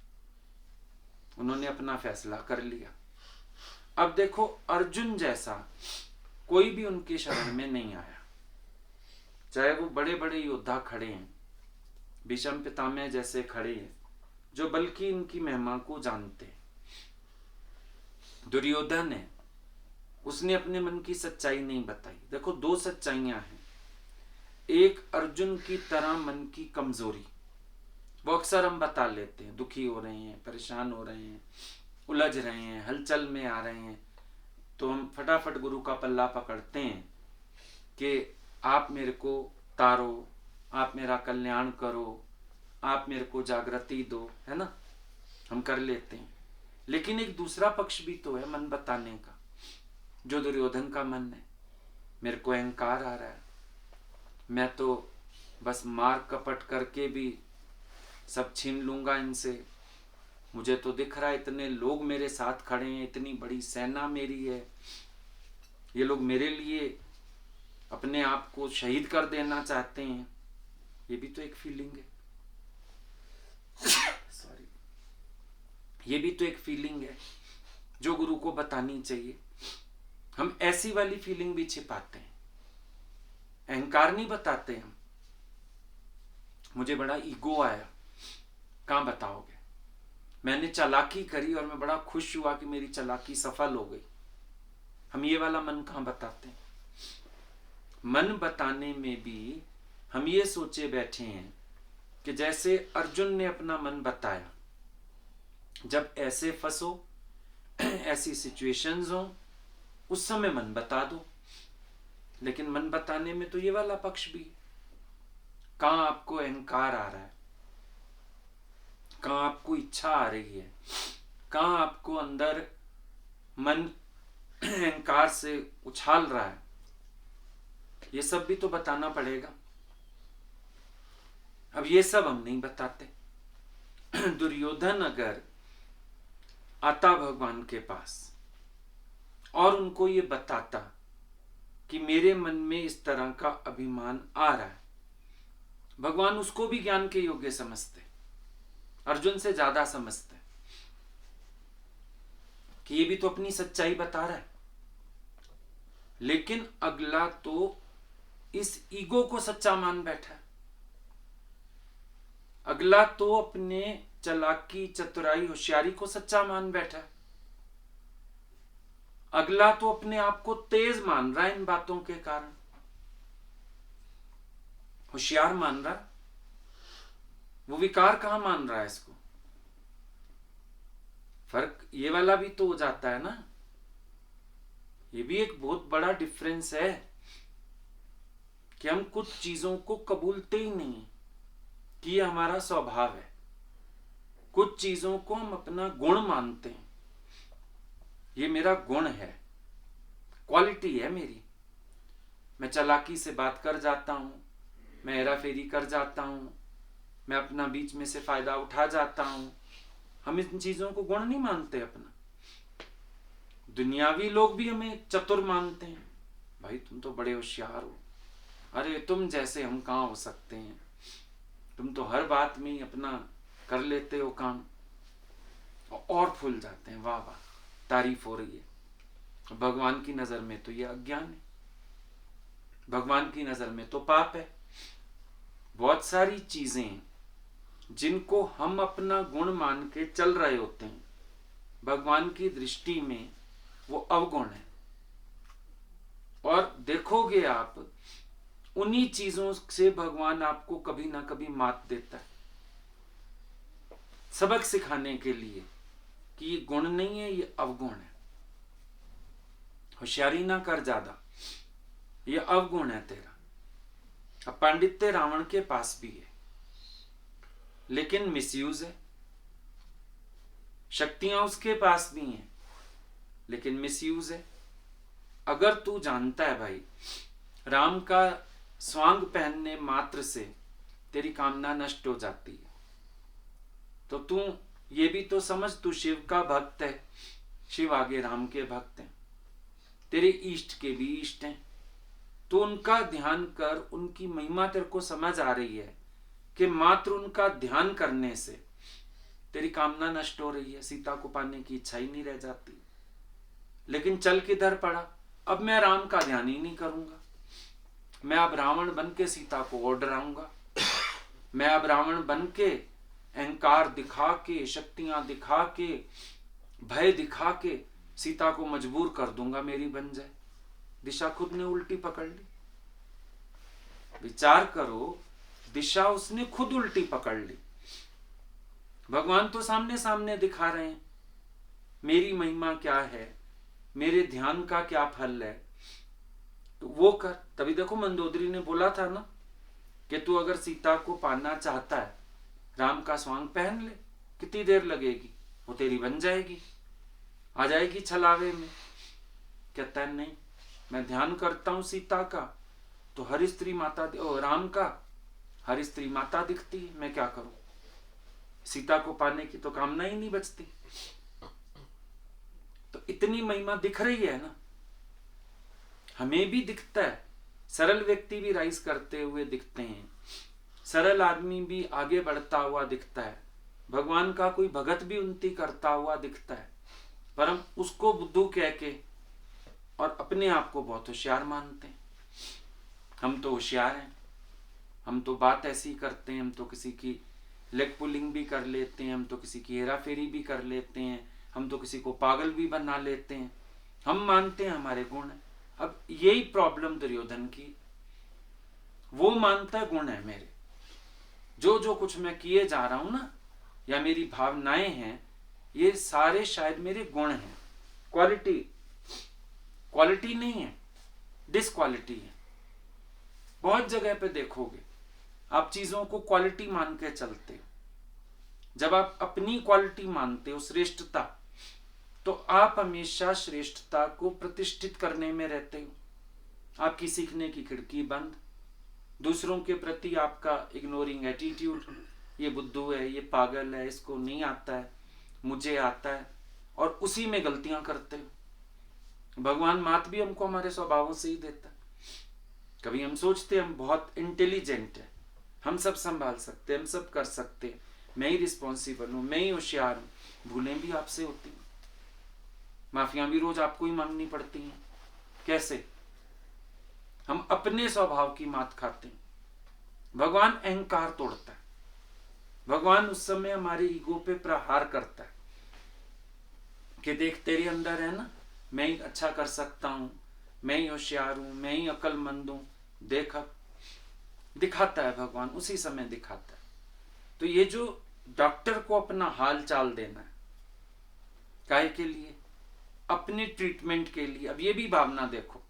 उन्होंने अपना फैसला कर लिया। अब देखो, अर्जुन जैसा कोई भी उनके शरण में नहीं आया, चाहे वो बड़े बड़े योद्धा खड़े हैं, भीष्म पितामह जैसे खड़े हैं, जो बल्कि इनकी महिमा को जानते हैं। दुर्योधन है, उसने अपने मन की सच्चाई नहीं बताई। देखो, दो सच्चाइयां हैं। एक, अर्जुन की तरह मन की कमजोरी, वो अक्सर हम बता लेते हैं, दुखी हो रहे हैं, परेशान हो रहे हैं, उलझ रहे हैं, हलचल में आ रहे हैं, तो हम फटाफट गुरु का पल्ला पकड़ते हैं कि आप मेरे को तारो, आप मेरा कल्याण करो, आप मेरे को जागृति दो, है ना, हम कर लेते हैं। लेकिन एक दूसरा पक्ष भी तो है मन बताने का, जो दुर्योधन का मन है। मेरे को अहंकार आ रहा है, मैं तो बस मार कपट करके भी सब छीन लूंगा इनसे, मुझे तो दिख रहा है इतने लोग मेरे साथ खड़े हैं, इतनी बड़ी सेना मेरी है, ये लोग मेरे लिए अपने आप को शहीद कर देना चाहते हैं। ये भी तो एक फीलिंग है, सॉरी, ये भी तो एक फीलिंग है जो गुरु को बतानी चाहिए। हम ऐसी वाली फीलिंग भी छिपाते हैं, अहंकार नहीं बताते हम। मुझे बड़ा ईगो आया, कहां बताओगे? मैंने चालाकी करी और मैं बड़ा खुश हुआ कि मेरी चालाकी सफल हो गई। हम ये वाला मन कहां बताते हैं? मन बताने में भी हम ये सोचे बैठे हैं कि जैसे अर्जुन ने अपना मन बताया, जब ऐसे फंसो, ऐसी सिचुएशंस हो, उस समय मन बता दो। लेकिन मन बताने में तो ये वाला पक्ष भी, कहां आपको अहंकार आ रहा है, कहां आपको इच्छा आ रही है, कहां आपको अंदर मन अहंकार से उछाल रहा है, ये सब भी तो बताना पड़ेगा। अब ये सब हम नहीं बताते। दुर्योधन अगर आता भगवान के पास और उनको ये बताता कि मेरे मन में इस तरह का अभिमान आ रहा है, भगवान उसको भी ज्ञान के योग्य समझते, अर्जुन से ज्यादा समझते कि ये भी तो अपनी सच्चाई बता रहा है। लेकिन अगला तो इस ईगो को सच्चा मान बैठा है, अगला तो अपने चालाकी, चतुराई, होशियारी को सच्चा मान बैठा है, अगला तो अपने आप को तेज मान रहा है इन बातों के कारण, होशियार मान रहा है। वो विकार कहां मान रहा है इसको? फर्क ये वाला भी तो हो जाता है ना। ये भी एक बहुत बड़ा डिफरेंस है कि हम कुछ चीजों को कबूलते ही नहीं कि ये हमारा स्वभाव है। कुछ चीजों को हम अपना गुण मानते हैं, ये मेरा गुण है, क्वालिटी है मेरी। मैं चालाकी से बात कर जाता हूं, मैं हेरा फेरी कर जाता हूं, मैं अपना बीच में से फायदा उठा जाता हूं। हम इन चीजों को गुण नहीं मानते अपना। दुनियावी लोग भी हमें चतुर मानते हैं, भाई तुम तो बड़े होशियार हो, अरे तुम जैसे हम कहां हो सकते हैं, तुम तो हर बात में ही अपना कर लेते हो काम, और फूल जाते हैं, वाह वाह तारीफ हो रही है। भगवान की नजर में तो ये अज्ञान है, भगवान की नजर में तो पाप है। बहुत सारी चीजें जिनको हम अपना गुण मान के चल रहे होते हैं, भगवान की दृष्टि में वो अवगुण है। और देखोगे आप, उन्हीं चीजों से भगवान आपको कभी ना कभी मात देता है, सबक सिखाने के लिए कि ये गुण नहीं है, ये अवगुण है। होशियारी ना कर ज्यादा, ये अवगुण है तेरा। अब पांडित्य रावण के पास भी है, लेकिन मिसयूज है। शक्तियां उसके पास भी हैं, लेकिन मिसयूज है। अगर तू जानता है भाई, राम का स्वांग पहनने मात्र से तेरी कामना नष्ट हो जाती है, तो तू ये भी तो समझ, तू शिव का भक्त है, शिव आगे राम के भक्त हैं, तेरे इष्ट के भी इष्ट हैं। तो उनका ध्यान कर, उनकी महिमा तेरे को समझ आ रही है कि मात्र उनका ध्यान करने से तेरी कामना नष्ट हो रही है, सीता को पाने की इच्छा ही नहीं रह जाती। लेकिन चल किधर पड़ा, अब मैं राम का ध्यान ही नहीं करूंगा, मैं अब रावण बन के सीता को और डराऊंगा, मैं अब रावण बन के अहंकार दिखा के, शक्तियां दिखा के, भय दिखा के सीता को मजबूर कर दूंगा मेरी बन जाए। दिशा खुद ने उल्टी पकड़ ली। विचार करो, दिशा उसने खुद उल्टी पकड़ ली। भगवान तो सामने सामने दिखा रहे हैं मेरी महिमा क्या है, मेरे ध्यान का क्या फल है, तो वो कर। तभी देखो मंदोदरी ने बोला था ना कि तू अगर सीता को पाना चाहता है, राम का स्वांग पहन ले, कितनी देर लगेगी, वो तेरी बन जाएगी, आ जाएगी छलावे में। कहता है नहीं, मैं ध्यान करता हूं सीता का तो हर स्त्री माता, राम का हर स्त्री माता दिखती है, मैं क्या करूं, सीता को पाने की तो कामना ही नहीं बचती। तो इतनी महिमा दिख रही है ना, हमें भी दिखता है, सरल व्यक्ति भी राइज करते हुए दिखते हैं, सरल आदमी भी आगे बढ़ता हुआ दिखता है, भगवान का कोई भगत भी उन्नति करता हुआ दिखता है, पर हम उसको बुद्धू कह के और अपने आप को बहुत होशियार मानते हैं। हम तो होशियार हैं, हम तो बात ऐसी करते हैं, हम तो किसी की लेग पुलिंग भी कर लेते हैं, हम तो किसी की हेरा फेरी भी कर लेते हैं, हम तो किसी को पागल भी बना लेते हैं, हम मानते हैं हमारे गुण है। अब यही प्रॉब्लम दुर्योधन की, वो मानता है गुण है मेरे, जो जो कुछ मैं किए जा रहा हूं ना, या मेरी भावनाएं हैं, ये सारे शायद मेरे गुण हैं, क्वालिटी नहीं है, डिसक्वालिटी है। बहुत जगह पे देखोगे आप चीजों को क्वालिटी मान के चलते हो। जब आप अपनी क्वालिटी मानते हो, श्रेष्ठता, तो आप हमेशा श्रेष्ठता को प्रतिष्ठित करने में रहते हो। आपकी सीखने की खिड़की बंद, दूसरों के प्रति आपका इग्नोरिंग एटीट्यूड, ये बुद्धू है, ये पागल है, इसको नहीं आता है, मुझे आता है, और उसी में गलतियां करते हो। भगवान मात भी हमको हमारे स्वभावों से ही देता है। कभी हम सोचते हम बहुत इंटेलिजेंट है, हम सब संभाल सकते हैं, हम सब कर सकते हैं, मैं ही रिस्पॉन्सिबल हूं, मैं ही होशियार हूं। भूलें भी आपसे होती हैं, माफियां भी रोज आपको ही मांगनी पड़ती हैं। कैसे? हम अपने स्वभाव की मात खाते हैं। भगवान अहंकार तोड़ता है, भगवान उस समय हमारे ईगो पे प्रहार करता है कि देख तेरे अंदर है ना, मैं ही अच्छा कर सकता हूं, मैं ही होशियार हूं, मैं ही अक्लमंद हूं, देख। अब दिखाता है भगवान, उसी समय दिखाता है। तो ये जो डॉक्टर को अपना हाल चाल देना है, काहे के लिए? अपने ट्रीटमेंट के लिए। अब ये भी भावना देखो,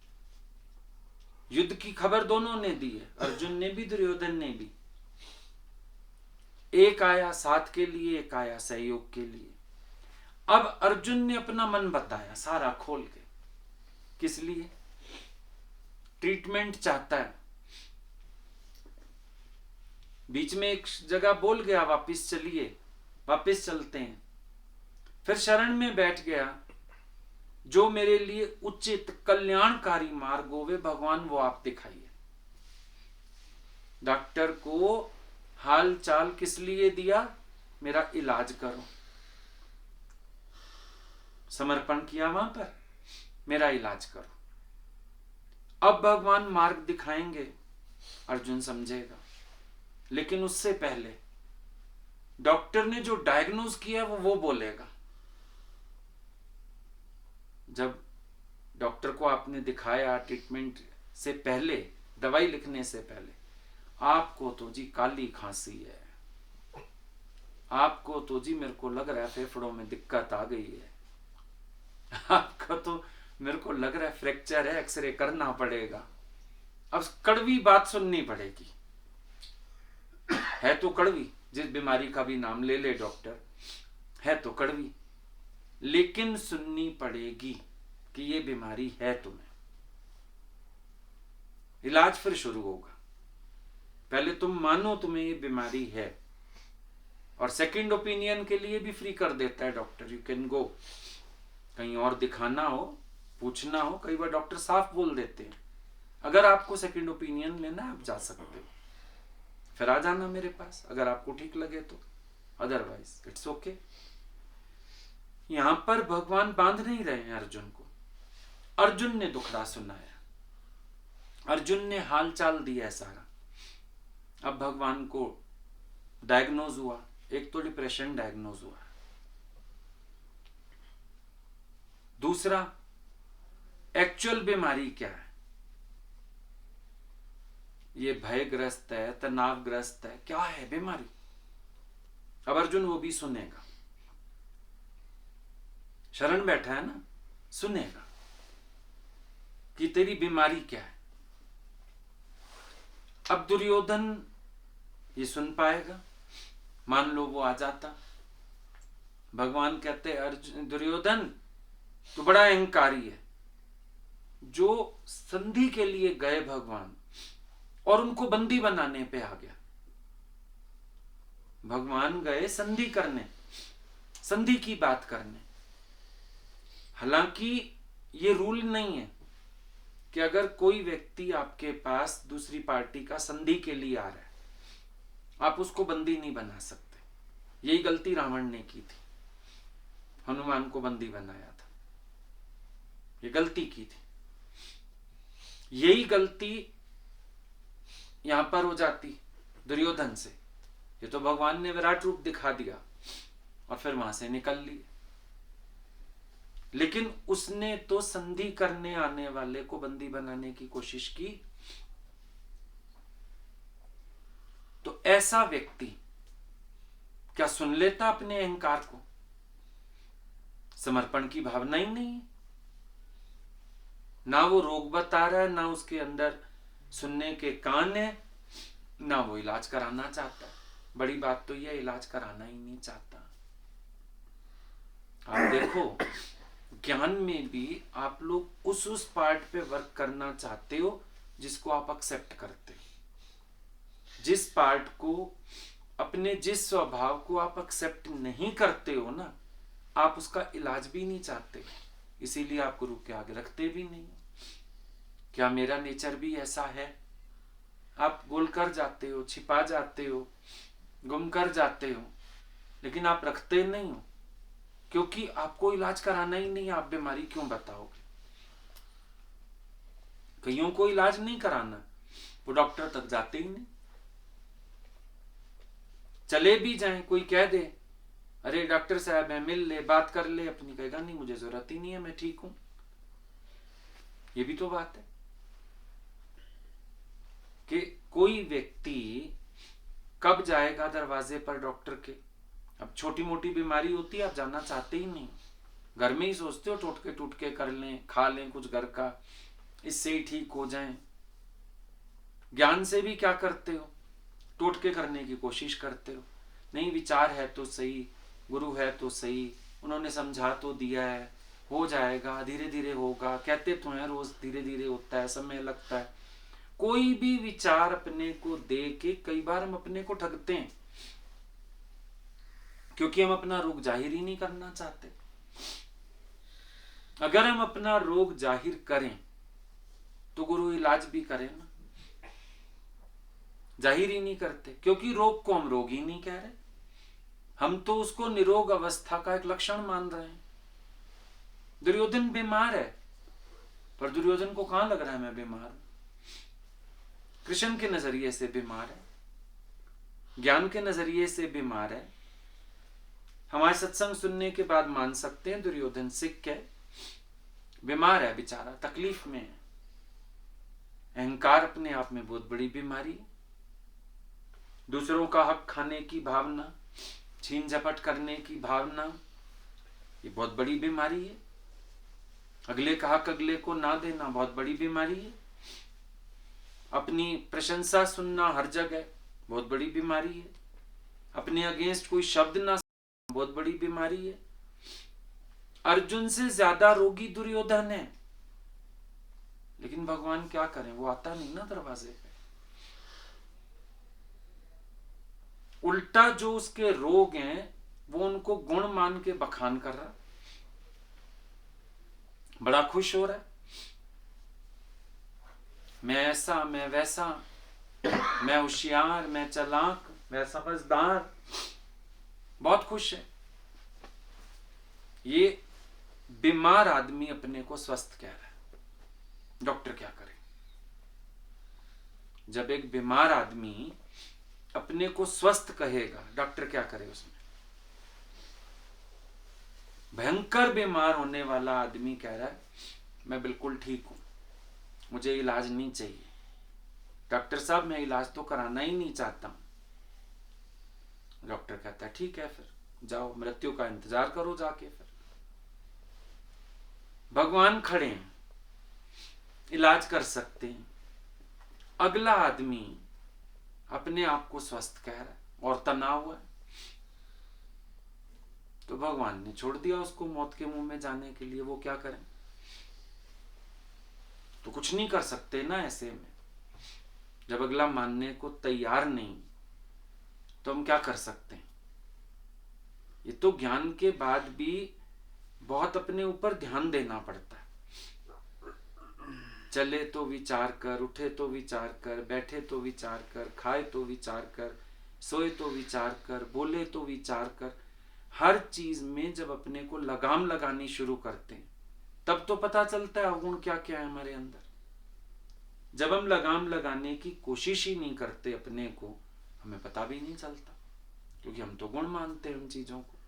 युद्ध की खबर दोनों ने दी है, अर्जुन ने भी, दुर्योधन ने भी। एक आया साथ के लिए, एक आया सहयोग के लिए। अब अर्जुन ने अपना मन बताया सारा खोल के, किस लिए? ट्रीटमेंट चाहता है। बीच में एक जगह बोल गया वापिस चलिए, वापिस चलते हैं। फिर शरण में बैठ गया, जो मेरे लिए उचित कल्याणकारी मार्ग होवे भगवान वो आप दिखाइए। डॉक्टर को हाल चाल किस लिए दिया? मेरा इलाज करो, समर्पण किया वहां पर, मेरा इलाज करो। अब भगवान मार्ग दिखाएंगे, अर्जुन समझेगा। लेकिन उससे पहले डॉक्टर ने जो डायग्नोज किया वो बोलेगा। जब डॉक्टर को आपने दिखाया ट्रीटमेंट से पहले, दवाई लिखने से पहले, आपको तो जी काली खांसी है, आपको तो जी मेरे को लग रहा है फेफड़ों में दिक्कत आ गई है, आपका तो मेरे को लग रहा है फ्रैक्चर है, एक्सरे करना पड़ेगा। अब कड़वी बात सुननी पड़ेगी, है तो कड़वी, जिस बीमारी का भी नाम ले ले डॉक्टर, है तो कड़वी, लेकिन सुननी पड़ेगी कि ये बीमारी है तुम्हें। इलाज फिर शुरू होगा। पहले तुम मानो तुम्हें ये बीमारी है, और सेकंड ओपिनियन के लिए भी फ्री कर देता है डॉक्टर, यू कैन गो। कहीं और दिखाना हो, पूछना हो, कई बार डॉक्टर साफ बोल देते हैं अगर आपको सेकंड ओपिनियन लेना है आप जा सकते हो, फिर आ जाना मेरे पास अगर आपको ठीक लगे तो, अदरवाइज इट्स ओके। यहां पर भगवान बांध नहीं रहे हैं अर्जुन को। अर्जुन ने दुखड़ा सुनाया, अर्जुन ने हाल चाल दिया सारा। अब भगवान को डायग्नोज हुआ, एक तो डिप्रेशन डायग्नोज हुआ, दूसरा एक्चुअल बीमारी क्या है, ये भयग्रस्त है, तनावग्रस्त है, क्या है बीमारी। अब अर्जुन वो भी सुनेगा, शरण बैठा है ना, सुनेगा कि तेरी बीमारी क्या है। अब दुर्योधन ये सुन पाएगा, मान लो वो आ जाता, भगवान कहते अर्जुन दुर्योधन तो बड़ा अहंकारी है, जो संधि के लिए गए भगवान और उनको बंदी बनाने पे आ गया। भगवान गए संधि करने, संधि की बात करने। हालांकि ये रूल नहीं है कि अगर कोई व्यक्ति आपके पास दूसरी पार्टी का संधि के लिए आ रहा है, आप उसको बंदी नहीं बना सकते। यही गलती रावण ने की थी, हनुमान को बंदी बनाया था, ये गलती की थी। यही गलती यहां पर हो जाती दुर्योधन से। ये तो भगवान ने विराट रूप दिखा दिया और फिर वहां से निकल लिए, लेकिन उसने तो संधि करने आने वाले को बंदी बनाने की कोशिश की। तो ऐसा व्यक्ति क्या सुन लेता अपने अहंकार को? समर्पण की भावना ही नहीं है, ना वो रोग बता रहा है, ना उसके अंदर सुनने के कान है, ना वो इलाज कराना चाहता। बड़ी बात तो यह इलाज कराना ही नहीं चाहता। आप देखो ज्ञान में भी आप लोग उस पार्ट पे वर्क करना चाहते हो जिसको आप एक्सेप्ट करते हो। जिस पार्ट को, अपने जिस स्वभाव को आप एक्सेप्ट नहीं करते हो ना, आप उसका इलाज भी नहीं चाहते, इसीलिए आप गुरु के आगे रखते भी नहीं। क्या मेरा नेचर भी ऐसा है? आप बोल कर जाते हो, छिपा जाते हो, गुम कर जाते हो, लेकिन आप रखते नहीं हो, क्योंकि आपको इलाज कराना ही नहीं। आप बीमारी क्यों बताओगे? कईयों को इलाज नहीं कराना, वो डॉक्टर तक जाते ही नहीं। चले भी जाएं, कोई कह दे अरे डॉक्टर साहब है, मिल ले, बात कर ले अपनी, कहेगा नहीं मुझे जरूरत ही नहीं है, मैं ठीक हूं। ये भी तो बात है कि कोई व्यक्ति कब जाएगा दरवाजे पर डॉक्टर के। अब छोटी मोटी बीमारी होती है, आप जाना चाहते ही नहीं, घर में ही सोचते हो टोटके टूटके कर लें, खा लें कुछ घर का, इससे ही ठीक हो जाएं। ज्ञान से भी क्या करते हो? टोटके करने की कोशिश करते हो। नहीं, विचार है तो सही, गुरु है तो सही, उन्होंने समझा तो दिया है, हो जाएगा, धीरे धीरे होगा, कहते तो हैं रोज धीरे धीरे होता है, समय लगता है। कोई भी विचार अपने को दे के कई बार हम अपने को ठगते हैं, क्योंकि हम अपना रोग जाहिर ही नहीं करना चाहते। अगर हम अपना रोग जाहिर करें तो गुरु इलाज भी करें ना, जाहिर ही नहीं करते, क्योंकि रोग को हम रोग ही नहीं कह रहे, हम तो उसको निरोग अवस्था का एक लक्षण मान रहे हैं। दुर्योधन बीमार है, पर दुर्योधन को कहां लग रहा है मैं बीमार हूं? कृष्ण के नजरिए से बीमार है, ज्ञान के नजरिए से बीमार है। हमारे सत्संग सुनने के बाद मान सकते हैं दुर्योधन सिक है, बीमार है बेचारा, तकलीफ में है। अहंकार अपने आप में बहुत बड़ी बीमारी है। दूसरों का हक खाने की भावना, छीन झपट करने की भावना, ये बहुत बड़ी बीमारी है। अगले का हक अगले को ना देना बहुत बड़ी बीमारी है। अपनी प्रशंसा सुनना हर जगह बहुत बड़ी बीमारी है। अपने अगेंस्ट कोई शब्द ना सुनना बहुत बड़ी बीमारी है। अर्जुन से ज्यादा रोगी दुर्योधन है, लेकिन भगवान क्या करें, वो आता नहीं ना दरवाजे पे। उल्टा जो उसके रोग हैं वो उनको गुण मान के बखान कर रहा, बड़ा खुश हो रहा है। मैं ऐसा, मैं वैसा, मैं होशियार, मैं चालाक, मैं समझदार, बहुत खुश है। ये बीमार आदमी अपने को स्वस्थ कह रहा है। डॉक्टर क्या करे? जब एक बीमार आदमी अपने को स्वस्थ कहेगा, डॉक्टर क्या करे उसमें? भयंकर बीमार होने वाला आदमी कह रहा है मैं बिल्कुल ठीक हूं, मुझे इलाज नहीं चाहिए। डॉक्टर साहब मैं इलाज तो कराना ही नहीं चाहता हूं। डॉक्टर कहता है ठीक है, फिर जाओ मृत्यु का इंतजार करो जाके। फिर भगवान खड़े हैं, इलाज कर सकते हैं। अगला आदमी अपने आप को स्वस्थ कह रहा है और तना हुआ है, तो भगवान ने छोड़ दिया उसको मौत के मुंह में जाने के लिए। वो क्या करें? तो कुछ नहीं कर सकते ना ऐसे में। जब अगला मानने को तैयार नहीं, तो हम क्या कर सकते हैं? ये तो ज्ञान के बाद भी बहुत अपने ऊपर ध्यान देना पड़ता है। चले तो विचार कर, उठे तो विचार कर, बैठे तो विचार कर, खाए तो विचार कर, सोए तो विचार कर, बोले तो विचार कर। हर चीज में जब अपने को लगाम लगानी शुरू करते हैं, तब तो पता चलता है अवगुण क्या क्या है हमारे अंदर। जब हम लगाम लगाने की कोशिश ही नहीं करते अपने को, हमें पता भी नहीं चलता, क्योंकि हम तो गुण मानते हैं उन चीजों को,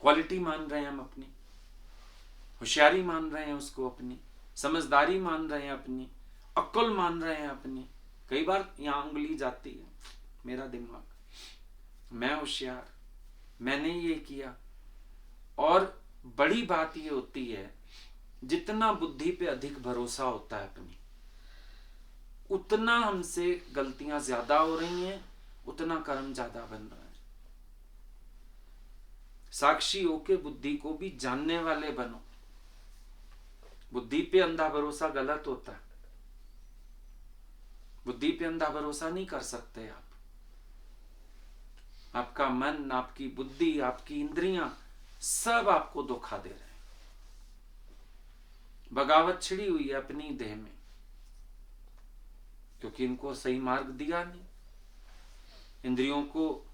क्वालिटी मान रहे हैं हम अपनी, होशियारी मान रहे हैं उसको अपनी, समझदारी मान रहे हैं अपनी, अक्ल मान रहे हैं अपनी। कई बार यहां उंगली जाती है मेरा दिमाग, मैं होशियार, मैंने ये किया। और बड़ी बात ये होती है, जितना बुद्धि पे अधिक भरोसा होता है अपनी, उतना हमसे गलतियां ज्यादा हो रही हैं, उतना कर्म ज्यादा बन रहा है। साक्षी होके बुद्धि को भी जानने वाले बनो। बुद्धि पे अंधा भरोसा गलत होता है। बुद्धि पे अंधा भरोसा नहीं कर सकते आप। आपका मन, आपकी बुद्धि, आपकी इंद्रियां सब आपको धोखा दे रहे हैं। बगावत छिड़ी हुई है अपनी देह में, क्योंकि इनको सही मार्ग दिया नहीं। इंद्रियों को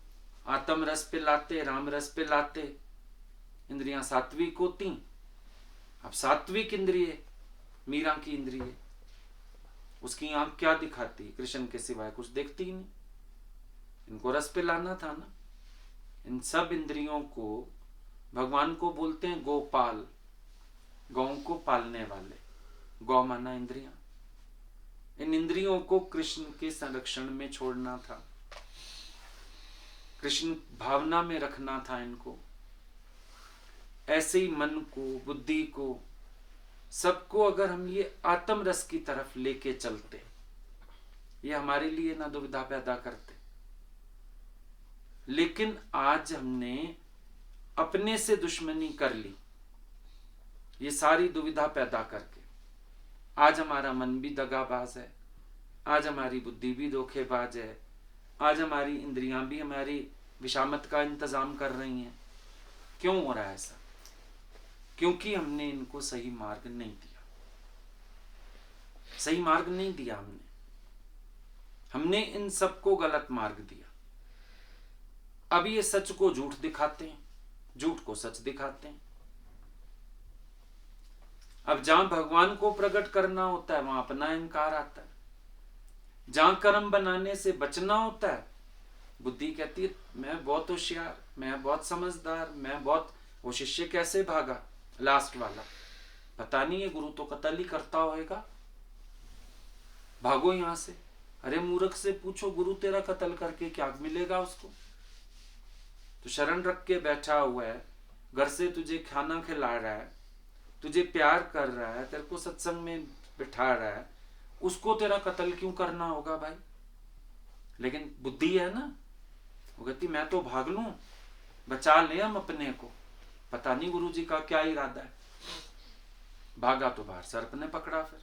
आत्म रस पे लाते, राम रस पे लाते, इंद्रियां सात्विक होती। अब सात्विक इंद्रिय, मीरा की इंद्रिय, उसकी आंख क्या दिखाती? कृष्ण के सिवाय कुछ देखती ही नहीं। इनको रस पे लाना था ना। इन सब इंद्रियों को भगवान को बोलते हैं गोपाल, गौ को पालने वाले। गौ माना इंद्रियां। इन इंद्रियों को कृष्ण के संरक्षण में छोड़ना था, कृष्ण भावना में रखना था इनको। ऐसे ही मन को, बुद्धि को, सबको अगर हम ये आत्म रस की तरफ लेके चलते, ये हमारे लिए ना दुविधा पैदा करते। लेकिन आज हमने अपने से दुश्मनी कर ली, ये सारी दुविधा पैदा करके। आज हमारा मन भी दगाबाज है, आज हमारी बुद्धि भी धोखेबाज है, आज हमारी इंद्रियां भी हमारी विषामत का इंतजाम कर रही हैं। क्यों हो रहा है ऐसा? क्योंकि हमने इनको सही मार्ग नहीं दिया। सही मार्ग नहीं दिया हमने इन सबको गलत मार्ग दिया। अब ये सच को झूठ दिखाते हैं, झूठ को सच दिखाते हैं। अब जहां भगवान को प्रकट करना होता है, वहां अपना अहंकार आता है। जहां कर्म बनाने से बचना होता है, बुद्धि कहती है मैं बहुत होशियार, मैं बहुत समझदार, मैं बहुत। वो शिष्य कैसे भागा लास्ट वाला? पता नहीं है, गुरु तो कत्ल ही करता होएगा, भागो यहां से। अरे मूर्ख से पूछो, गुरु तेरा कत्ल करके क्या मिलेगा उसको? तो शरण रख के बैठा हुआ है, घर से तुझे खाना खिला रहा है, तुझे प्यार कर रहा है, तेरे को सत्संग में बिठा रहा है, उसको तेरा कत्ल क्यों करना होगा भाई? लेकिन बुद्धि है ना, वो कहती मैं तो भाग लूं, बचा ले हम अपने को। पता नहीं गुरुजी का क्या इरादा है। भागा तो बाहर सर्प ने पकड़ा। फिर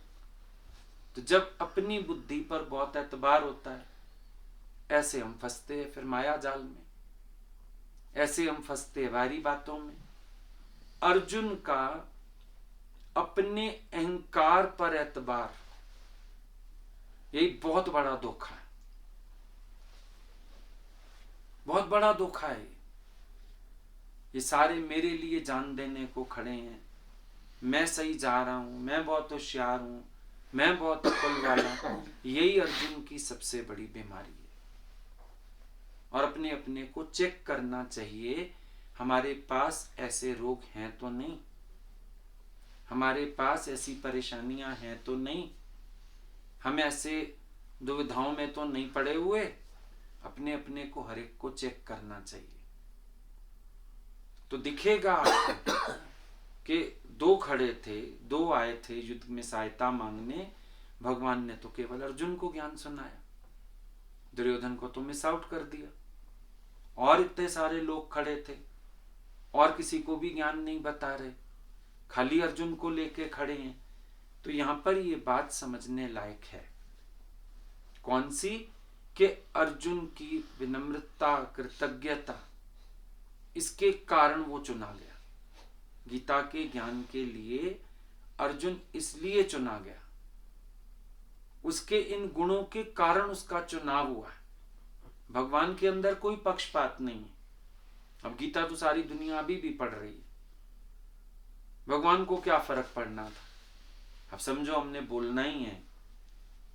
तो जब अपनी बुद्धि पर बहुत एतबार होता है, ऐसे हम फंसते हैं फिर माया जाल में, ऐसे हम फंसते हैं भारी बातों में। अर्जुन का अपने अहंकार पर एतबार, यही बहुत बड़ा धोखा है, बहुत बड़ा धोखा है। ये सारे मेरे लिए जान देने को खड़े हैं, मैं सही जा रहा हूं, मैं बहुत होशियार हूं, मैं बहुत अक्ल वाला हूं। यही अर्जुन की सबसे बड़ी बीमारी है। और अपने अपने को चेक करना चाहिए, हमारे पास ऐसे रोग हैं तो नहीं, हमारे पास ऐसी परेशानियां हैं तो नहीं, हम ऐसे दुविधाओं में तो नहीं पड़े हुए। अपने अपने को हर एक को चेक करना चाहिए। तो दिखेगा आपको कि दो खड़े थे, दो आए थे युद्ध में सहायता मांगने, भगवान ने तो केवल अर्जुन को ज्ञान सुनाया, दुर्योधन को तो मिस आउट कर दिया। और इतने सारे लोग खड़े थे और किसी को भी ज्ञान नहीं बता रहे, खाली अर्जुन को लेके खड़े हैं। तो यहां पर ये बात समझने लायक है, कौन सी? कि अर्जुन की विनम्रता, कृतज्ञता, इसके कारण वो चुना गया। गीता के ज्ञान के लिए अर्जुन इसलिए चुना गया, उसके इन गुणों के कारण उसका चुनाव हुआ है। भगवान के अंदर कोई पक्षपात नहीं है। अब गीता तो सारी दुनिया अभी भी पढ़ रही है, भगवान को क्या फर्क पड़ना था? अब समझो हमने बोलना ही है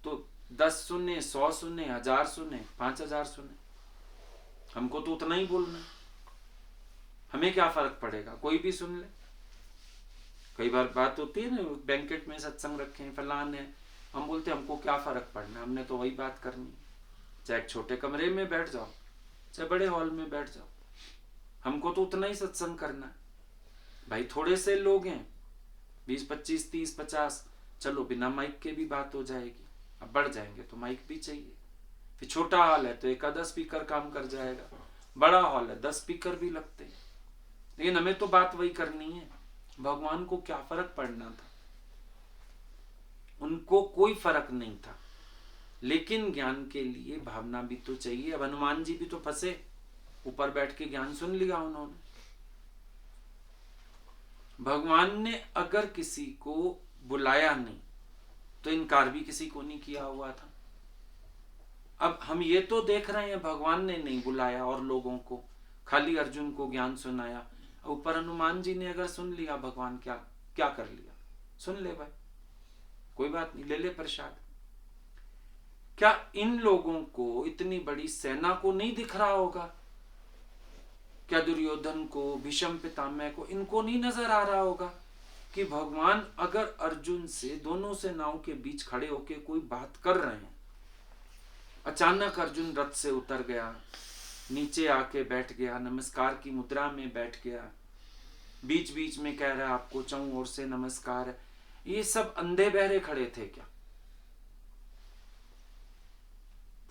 तो 10 सुने, 100 सुने, 1000 सुने, 5000 सुने, हमको तो उतना ही बोलना है। हमें क्या फर्क पड़ेगा, कोई भी सुन ले। कई बार बात होती है ना, बैंकेट में सत्संग रखे हैं फलान है, हम बोलते हमको क्या फर्क पड़ना, हमने तो वही बात करनी है। चाहे छोटे कमरे में बैठ जाओ, चाहे बड़े हॉल में बैठ जाओ, हमको तो उतना ही सत्संग करना है। भाई थोड़े से लोग हैं, 20, 25, 30, 50, चलो बिना माइक के भी बात हो जाएगी। अब बढ़ जाएंगे तो माइक भी चाहिए। फिर छोटा हॉल है तो एक आधा स्पीकर काम कर जाएगा, बड़ा हॉल है 10 स्पीकर भी लगते हैं। लेकिन हमें तो बात वही करनी है। भगवान को क्या फर्क पड़ना था? उनको कोई फर्क नहीं था, लेकिन ज्ञान के लिए भावना भी तो चाहिए। अब हनुमान जी भी तो फंसे, ऊपर बैठ के ज्ञान सुन लिया उन्होंने। भगवान ने अगर किसी को बुलाया नहीं तो इनकार भी किसी को नहीं किया हुआ था। अब हम ये तो देख रहे हैं भगवान ने नहीं बुलाया और लोगों को, खाली अर्जुन को ज्ञान सुनाया। ऊपर हनुमान जी ने अगर सुन लिया, भगवान क्या क्या कर लिया? सुन ले भाई, कोई बात नहीं, ले ले प्रसाद। क्या इन लोगों को, इतनी बड़ी सेना को नहीं दिख रहा होगा? क्या दुर्योधन को, भीष्म पितामह को, इनको नहीं नजर आ रहा होगा कि भगवान अगर अर्जुन से, दोनों सेनाओं के बीच खड़े होके कोई बात कर रहे हैं, अचानक अर्जुन रथ से उतर गया, नीचे आके बैठ गया, नमस्कार की मुद्रा में बैठ गया, बीच बीच में कह रहा है आपको चारों ओर से नमस्कार है। ये सब अंधे बहरे खड़े थे क्या?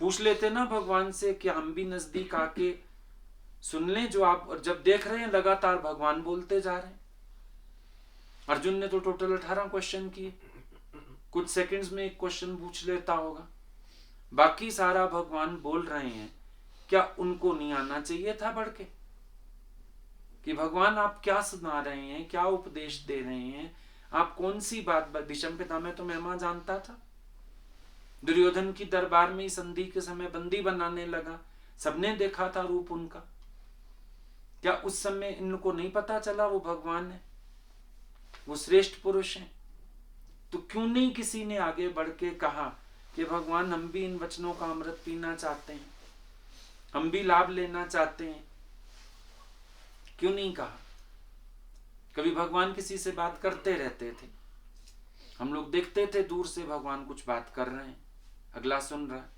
पूछ लेते ना भगवान से कि हम भी नजदीक आके सुन लें जो आप, और जब देख रहे हैं लगातार भगवान बोलते जा रहे हैं। अर्जुन ने तो टोटल 18 क्वेश्चन किए, कुछ सेकंड्स में एक क्वेश्चन पूछ लेता होगा, बाकी सारा भगवान बोल रहे हैं। क्या उनको नहीं आना चाहिए था बढ़ के कि भगवान आप क्या सुना रहे हैं, क्या उपदेश दे रहे हैं, आप कौन सी बात? भीष्म पितामह तो महिमा जानता था, दुर्योधन की दरबार में ही संधि के समय बंदी बनाने लगा, सबने देखा था रूप उनका। क्या उस समय इनको नहीं पता चला वो भगवान है, वो श्रेष्ठ पुरुष हैं? तो क्यों नहीं किसी ने आगे बढ़ के कहा कि भगवान हम भी इन वचनों का अमृत पीना चाहते हैं, हम भी लाभ लेना चाहते हैं? क्यों नहीं कहा? कभी भगवान किसी से बात करते रहते थे, हम लोग देखते थे दूर से भगवान कुछ बात कर रहे हैं, अगला सुन रहा है,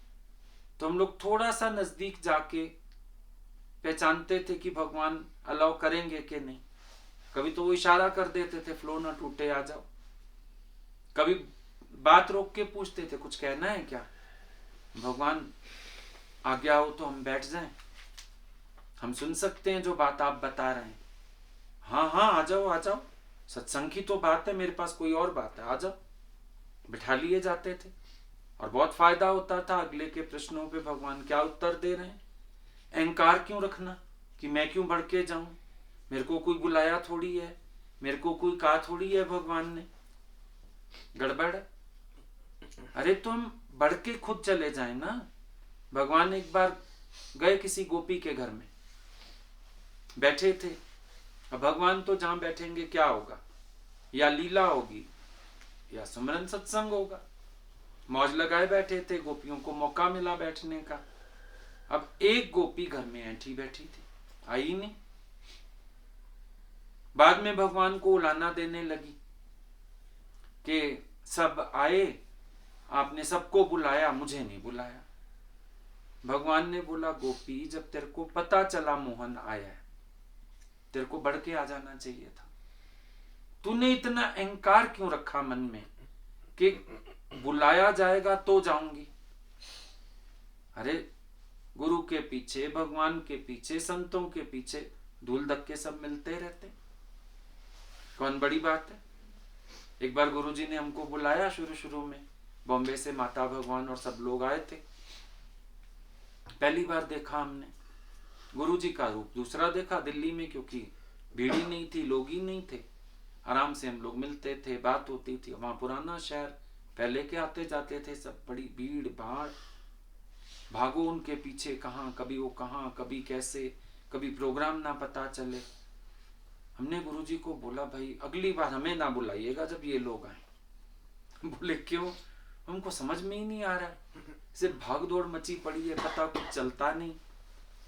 तो हम लोग थोड़ा सा नजदीक जाके पहचानते थे कि भगवान अलाउ करेंगे कि नहीं। कभी तो वो इशारा कर देते थे, फ्लो ना टूटे आ जाओ। कभी बात रोक के पूछते थे कुछ कहना है क्या? भगवान आज्ञा हो तो हम बैठ जाएं, हम सुन सकते हैं जो बात आप बता रहे हैं। हाँ हाँ आ जाओ आ जाओ, सत्संग की तो बात है, मेरे पास कोई और बात है, आ जाओ। बिठा लिए जाते थे और बहुत फायदा होता था। अगले के प्रश्नों पे भगवान क्या उत्तर दे रहे हैं। अहंकार क्यों रखना कि मैं क्यों बढ़ के जाऊं, मेरे को कोई बुलाया थोड़ी है, मेरे को कोई कहा थोड़ी है भगवान ने। गड़बड़ है। अरे तो हम बढ़ के खुद चले जाए ना। भगवान एक बार गए किसी गोपी के घर में, बैठे थे। अब भगवान तो जहां बैठेंगे क्या होगा, या लीला होगी या सुमरन सत्संग होगा। मौज लगाए बैठे थे, गोपियों को मौका मिला बैठने का। अब एक गोपी घर में ऐठी बैठी थी, आई नहीं। बाद में भगवान को उलाना देने लगी कि सब आए, आपने सबको बुलाया, मुझे नहीं बुलाया। भगवान ने बोला, गोपी जब तेरे को पता चला मोहन आया है, तेरे को बढ़ के आ जाना चाहिए था। तूने इतना अहंकार क्यों रखा मन में कि बुलाया जाएगा तो जाऊंगी। अरे गुरु के पीछे, भगवान के पीछे, संतों के पीछे धूल धक्के सब मिलते रहते, कौन बड़ी बात है। एक बार गुरुजी ने हमको बुलाया, शुरू में बॉम्बे से माता भगवान और सब लोग आए थे। पहली बार देखा हमने गुरुजी का रूप, दूसरा देखा दिल्ली में, क्योंकि भीड़ ही नहीं थी, लोग ही नहीं थे। आराम से हम लोग मिलते थे, बात होती थी। वहां पुराना शहर, पहले के आते जाते थे सब, बड़ी भीड़ भाड़, भागो उनके पीछे, कहाँ कभी वो कहाँ कभी कैसे, कभी प्रोग्राम ना पता चले। हमने गुरुजी को बोला, भाई अगली बार हमें ना बुलाइएगा जब ये लोग आए। बोले क्यों, हमको समझ में ही नहीं आ रहा है, सिर्फ भाग दौड़ मची पड़ी है, पता कुछ चलता नहीं।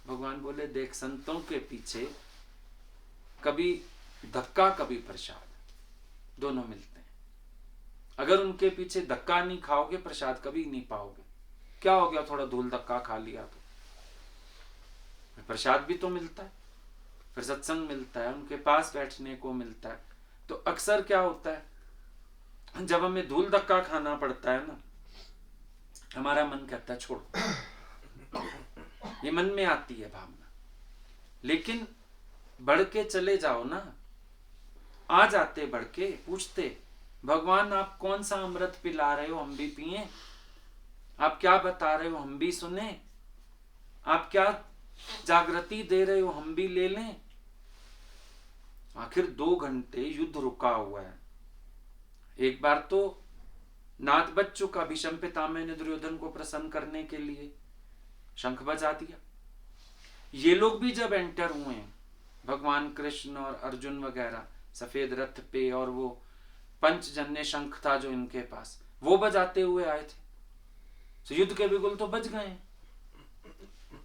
भगवान बोले, देख संतों के पीछे कभी धक्का कभी प्रसाद, दोनों मिलते हैं। अगर उनके पीछे धक्का नहीं खाओगे, प्रसाद कभी नहीं पाओगे। क्या हो गया, थोड़ा धूल धक्का खा लिया तो प्रसाद भी तो मिलता है, फिर सत्संग मिलता है, उनके पास बैठने को मिलता है। तो अक्सर क्या होता है, जब हमें धूल धक्का खाना पड़ता है ना, हमारा मन कहता है छोड़ो, ये मन में आती है भावना। लेकिन बढ़ के चले जाओ ना, आ जाते बढ़ के, पूछते भगवान आप कौन सा अमृत पिला रहे हो, हम भी पिए। आप क्या बता रहे हो, हम भी सुने। आप क्या जागृति दे रहे हो, हम भी ले लें। आखिर 2 घंटे युद्ध रुका हुआ है। एक बार तो नाद बज चुका, भीष्म पितामह ने दुर्योधन को प्रसन्न करने के लिए शंख बजा दिया। ये लोग भी जब एंटर हुए हैं, भगवान कृष्ण और अर्जुन वगैरह सफेद रथ पे, और वो पंचजन्य शंख था जो इनके पास, वो बजाते हुए आए थे। तो युद्ध के बिगुल तो बज गए।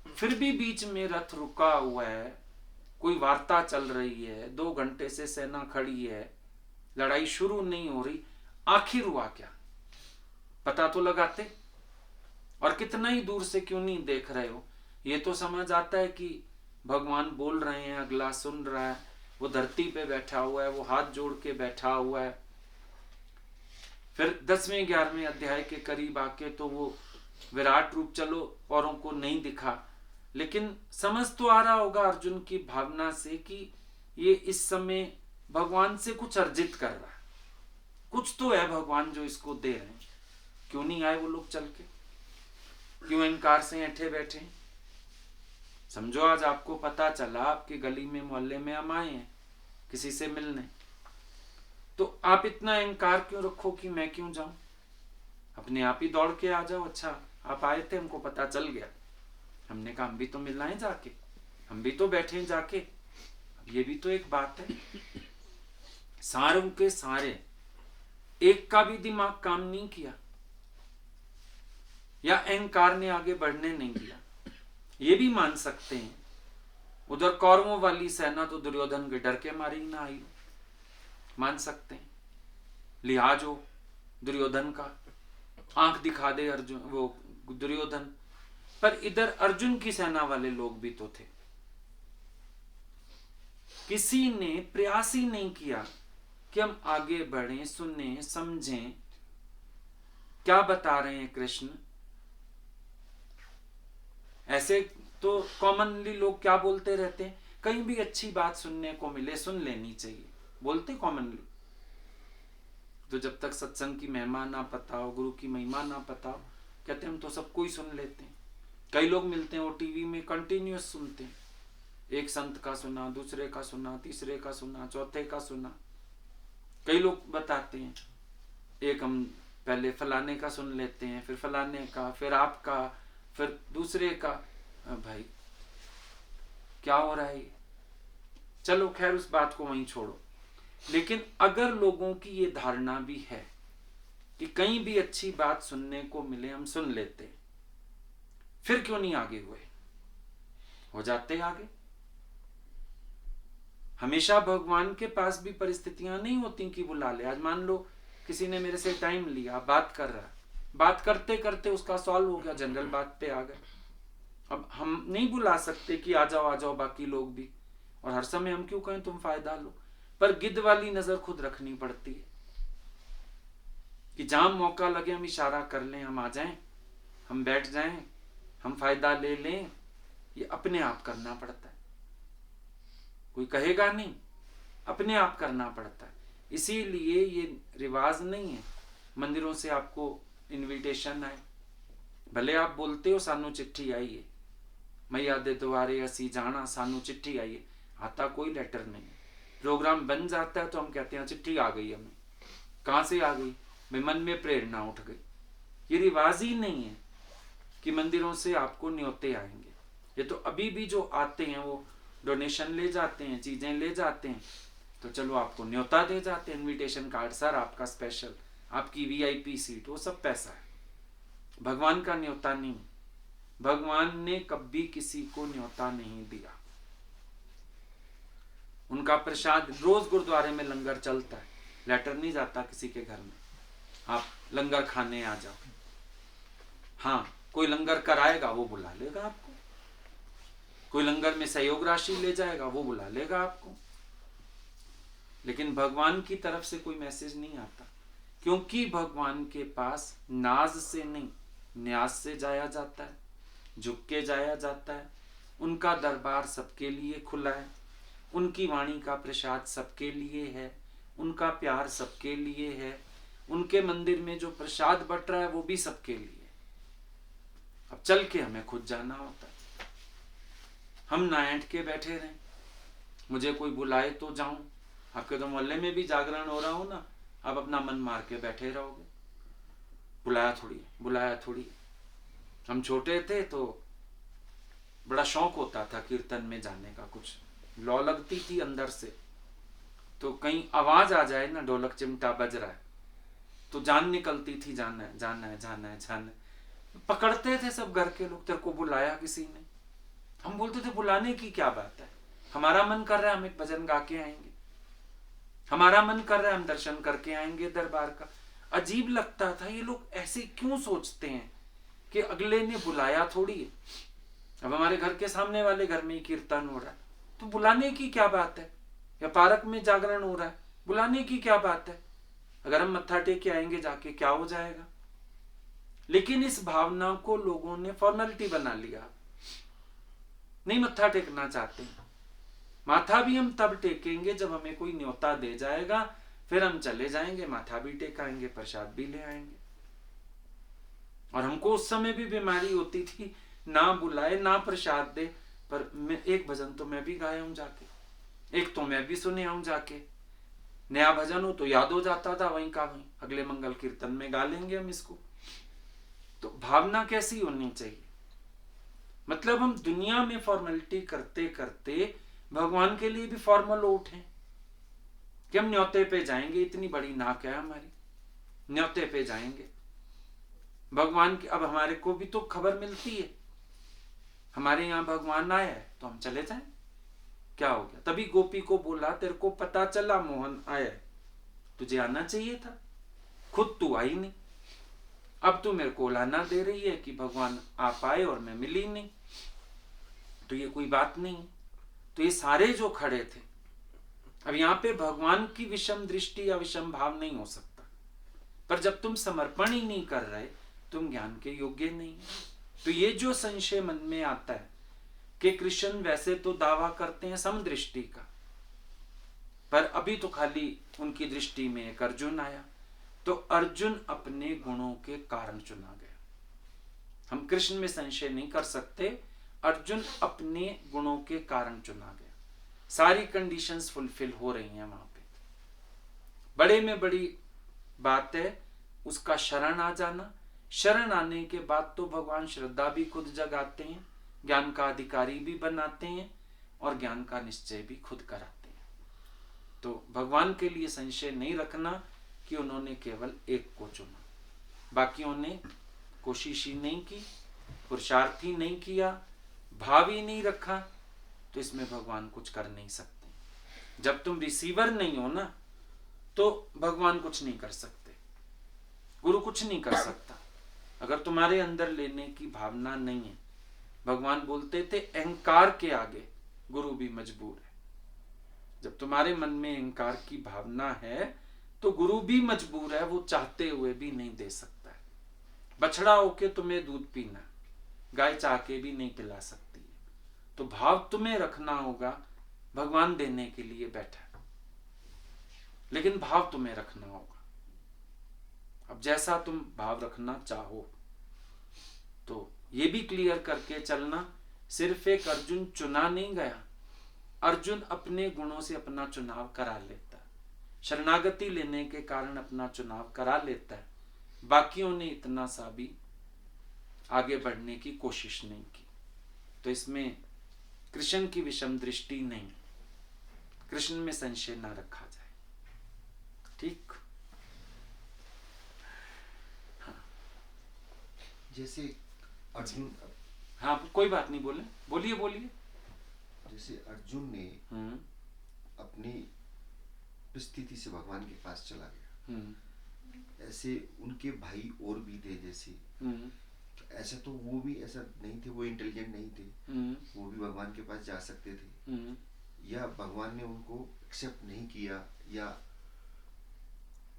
फिर भी बीच में रथ रुका हुआ है, कोई वार्ता चल रही है, 2 घंटे से सेना खड़ी है, लड़ाई शुरू नहीं हो रही। आखिर हुआ क्या, पता तो लगाते। और कितना ही दूर से क्यों नहीं देख रहे हो, ये तो समझ आता है कि भगवान बोल रहे हैं, अगला सुन रहा है। वो धरती पे बैठा हुआ है, वो हाथ जोड़ के बैठा हुआ है। फिर 10वें 11वें अध्याय के करीब आके तो वो विराट रूप चलो औरों को नहीं दिखा, लेकिन समझ तो आ रहा होगा अर्जुन की भावना से कि ये इस समय भगवान से कुछ अर्जित कर रहा है, कुछ तो है भगवान जो इसको दे रहे हैं। क्यों नहीं आए वो लोग चल के, क्यों अहंकार से ऐठे बैठे। समझो आज आपको पता चला, आपकी गली में मोहल्ले में हम आए हैं किसी से मिलने, तो आप इतना अहंकार क्यों रखो कि मैं क्यों जाऊं, अपने आप ही दौड़ के आ जाओ। अच्छा आप आए थे, हमको पता चल गया, हमने कहा हम भी तो मिलना है जाके, हम भी तो बैठे हैं जाके। अब ये भी तो एक बात है। सारों के सारे एक का भी दिमाग काम नहीं किया, या अहंकार ने आगे बढ़ने नहीं दिया, ये भी मान सकते हैं। उधर कौरवों वाली सेना तो दुर्योधन के डर के मारे ही ना आई, मान सकते हैं। लिहाज हो दुर्योधन का, आंख दिखा दे अर्जुन वो दुर्योधन। पर इधर अर्जुन की सेना वाले लोग भी तो थे, किसी ने प्रयास ही नहीं किया कि हम आगे बढ़ें, सुने समझें क्या बता रहे हैं कृष्ण। ऐसे तो कॉमनली लोग क्या बोलते रहते हैं, कहीं भी अच्छी बात सुनने को मिले सुन लेनी चाहिए, बोलते कॉमनली। तो जब तक सत्संग की महिमा ना पता हो, गुरु की महिमा ना पता हो, कहते हम तो सबको ही सुन लेते हैं। कई लोग मिलते हैं वो टीवी में कंटिन्यूअस सुनते हैं, एक संत का सुना, दूसरे का सुना, तीसरे का सुना, चौथे का सुना। कई लोग बताते हैं, एक हम पहले फलाने का सुन लेते हैं, फिर फलाने का, फिर आपका, फिर दूसरे का। भाई क्या हो रहा है ये? चलो खैर उस बात को वहीं छोड़ो। लेकिन अगर लोगों की ये धारणा भी है कि कहीं भी अच्छी बात सुनने को मिले हम सुन लेते हैं, फिर क्यों नहीं आगे हुए? हो जाते आगे। हमेशा भगवान के पास भी परिस्थितियां नहीं होती कि बुला ले। आज मान लो किसी ने मेरे से टाइम लिया, बात कर रहा है, बात करते करते उसका सॉल्व हो गया, जनरल बात पे आ गए। अब हम नहीं बुला सकते कि आ जाओ बाकी लोग भी, और हर समय हम क्यों कहें तुम फायदा लो। पर गिद्ध वाली नजर खुद रखनी पड़ती है कि जहां मौका लगे हम इशारा कर लें, हम आ जाएं, हम बैठ जाएं, हम फायदा ले लें। ये अपने आप करना पड़ता है, कोई कहेगा नहीं, अपने आप करना पड़ता है। इसीलिए ये रिवाज नहीं है मंदिरों से आपको इनविटेशन आए, भले आप बोलते हो सानू चिट्ठी आई है, मैया दे द्वारे असी जाना, सानू चिट्ठी आई है, आता कोई लेटर नहीं है। प्रोग्राम बन जाता है तो हम कहते हैं चिट्ठी आ गई हमें। कहां से आ गई? भाई मन में प्रेरणा उठ गई। ये रिवाज ही नहीं है कि मंदिरों से आपको न्योते आएंगे। ये तो अभी भी जो आते हैं वो डोनेशन ले जाते हैं, चीजें ले जाते हैं, तो चलो आपको न्योता दे जाते हैं, इनविटेशन कार्ड, सर आपका स्पेशल, आपकी वीआईपी सीट, वो सब पैसा है। भगवान का न्योता नहीं। भगवान ने कभी किसी को न्योता नहीं दिया। उनका प्रसाद रोज गुरुद्वारे में लंगर चलता है, लेटर नहीं जाता किसी के घर में, आप लंगर खाने आ जाओ। हाँ, कोई लंगर कराएगा वो बुला लेगा आपको, कोई लंगर में सहयोग राशि ले जाएगा वो बुला लेगा आपको, लेकिन भगवान की तरफ से कोई मैसेज नहीं आता। क्योंकि भगवान के पास नाज से नहीं, न्यास से जाया जाता है, झुक के जाया जाता है। उनका दरबार सबके लिए खुला है, उनकी वाणी का प्रसाद सबके लिए है, उनका प्यार सबके लिए है, उनके मंदिर में जो प्रसाद बट रहा है वो भी सबके लिए। अब चल के हमें खुद जाना होता है। हम ना ऐंठ के बैठे रहें, मुझे कोई बुलाए तो जाऊं। आपके तो मोहल्ले में भी जागरण हो रहा हो ना, आप अपना मन मार के बैठे रहोगे, बुलाया थोड़ी, बुलाया थोड़ी। हम छोटे थे तो बड़ा शौक होता था कीर्तन में जाने का, कुछ लौ लगती थी अंदर से, तो कहीं आवाज आ जाए ना, ढोलक चिमटा बज रहा है, तो जान निकलती थी, जाना है जाना है जाना है जाना है। पकड़ते थे सब घर के लोग, तेरे को बुलाया किसी ने? हम बोलते थे बुलाने की क्या बात है, हमारा मन कर रहा है हम एक भजन गा के आएंगे, हमारा मन कर रहा है हम दर्शन करके आएंगे दरबार का। अजीब लगता था, ये लोग ऐसे क्यों सोचते हैं कि अगले ने बुलाया थोड़ी है। अब हमारे घर के सामने वाले घर में ही कीर्तन हो रहा है, तो बुलाने की क्या बात है? या पार्क में जागरण हो रहा है, बुलाने की क्या बात है? अगर हम मत्था टेक के आएंगे जाके क्या हो जाएगा? लेकिन इस भावना को लोगों ने फॉर्मेलिटी बना लिया, नहीं मत्था टेकना चाहते। माथा भी हम तब टेकेंगे जब हमें कोई न्योता दे जाएगा, फिर हम चले जाएंगे, माथा भी टेकाएंगे, प्रसाद भी ले आएंगे। और हमको उस समय भी बीमारी होती थी, ना बुलाए ना प्रसाद दे, पर मैं एक भजन तो मैं भी गाया हूं जाके, एक तो मैं भी सुने हूं जाके। नया भजन हो तो याद हो जाता था वहीं का वहीं, अगले मंगल कीर्तन में गा लेंगे हम इसको। तो भावना कैसी होनी चाहिए? मतलब हम दुनिया में फॉर्मेलिटी करते करते भगवान के लिए भी फॉर्मल उठे कि हम न्योते पे जाएंगे, इतनी बड़ी नाक है हमारी, न्योते पे जाएंगे भगवान की। अब हमारे को भी तो खबर मिलती है, हमारे यहाँ भगवान आया है तो हम चले जाएं, क्या हो गया? तभी गोपी को बोला तेरे को पता चला मोहन आया है, तुझे आना चाहिए था, खुद तू आई नहीं, अब तू मेरे को लाना दे रही है कि भगवान आप आए और मैं मिली नहीं, तो ये कोई बात नहीं। तो ये सारे जो खड़े थे, अब यहाँ पे भगवान की विषम दृष्टि या विषम भाव नहीं हो सकता, पर जब तुम समर्पण ही नहीं कर रहे तुम ज्ञान के योग्य नहीं। तो ये जो संशय मन में आता है कि कृष्ण वैसे तो दावा करते हैं समदृष्टि का, पर अभी तो खाली उनकी दृष्टि में एक अर्जुन आया, तो अर्जुन अपने गुणों के कारण चुना गया। हम कृष्ण में संशय नहीं कर सकते, अर्जुन अपने गुणों के कारण चुना गया। सारी कंडीशंस फुलफिल हो रही हैं वहां पे। बड़े में बड़ी बात है, उसका शरण आ जाना, शरण आने के बाद तो भगवान श्रद्धा भी खुद जगाते हैं, ज्ञान का अधिकारी भी बनाते हैं और ज्ञान का निश्चय भी खुद कराते हैं। तो भगवान के लिए संशय नहीं रखना कि उन्होंने केवल एक को चुना, बाकियों ने कोशिश ही नहीं की, पुरुषार्थ ही नहीं किया, भाव ही नहीं रखा, तो इसमें भगवान कुछ कर नहीं सकते। जब तुम रिसीवर नहीं हो ना, तो भगवान कुछ नहीं कर सकते, गुरु कुछ नहीं कर सकता। अगर तुम्हारे अंदर लेने की भावना नहीं है, भगवान बोलते थे अहंकार के आगे गुरु भी मजबूर है। जब तुम्हारे मन में अहंकार की भावना है तो गुरु भी मजबूर है, वो चाहते हुए भी नहीं दे सकता है। बछड़ा होके तुम्हें दूध पीना, गाय चाह के भी नहीं पिला सकती है। तो भाव तुम्हें रखना होगा, भगवान देने के लिए बैठा है, लेकिन भाव तुम्हें रखना होगा। अब जैसा तुम भाव रखना चाहो, तो ये भी क्लियर करके चलना, सिर्फ एक अर्जुन चुना नहीं गया, अर्जुन अपने गुणों से अपना चुनाव करा लेता है, शरणागति लेने के कारण अपना चुनाव करा लेता है। बाकियों ने इतना सा भी आगे बढ़ने की कोशिश नहीं की। तो इसमें कृष्ण की विषम दृष्टि नहीं, कृष्ण में संशय ना रखा जाए। ठीक। जैसे अर्जुन, हाँ कोई बात नहीं, बोले, बोलिए बोलिए। जैसे अर्जुन ने अपनी स्थिति से भगवान के पास चला गया, ऐसे उनके भाई और भी थे, जैसे ऐसा तो वो भी ऐसा नहीं थे, वो इंटेलिजेंट नहीं थे, वो भी भगवान के पास जा सकते थे, या भगवान ने उनको एक्सेप्ट नहीं किया, या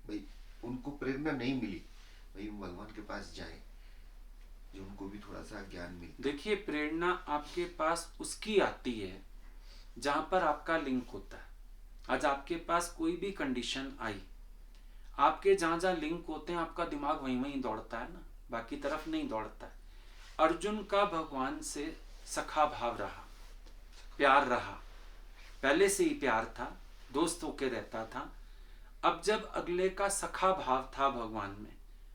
भाई उनको प्रेरणा नहीं मिली भाई भगवान के पास जाएं, जो उनको भी थोड़ा सा ज्ञान मिले। देखिए, प्रेरणा आपके पास उसकी आती है जहां पर आपका लिंक होता है। आज आपके पास कोई भी कंडीशन आई, आपके जहां जहां लिंक होते हैं आपका दिमाग वहीं वहीं दौड़ता है ना, बाकी तरफ नहीं दौड़ता है। अर्जुन का भगवान से सखा भाव रहा, प्यार रहा, पहले से ही प्यार था, दोस्त होके रहता था। अब जब अगले का सखा भाव था भगवान में,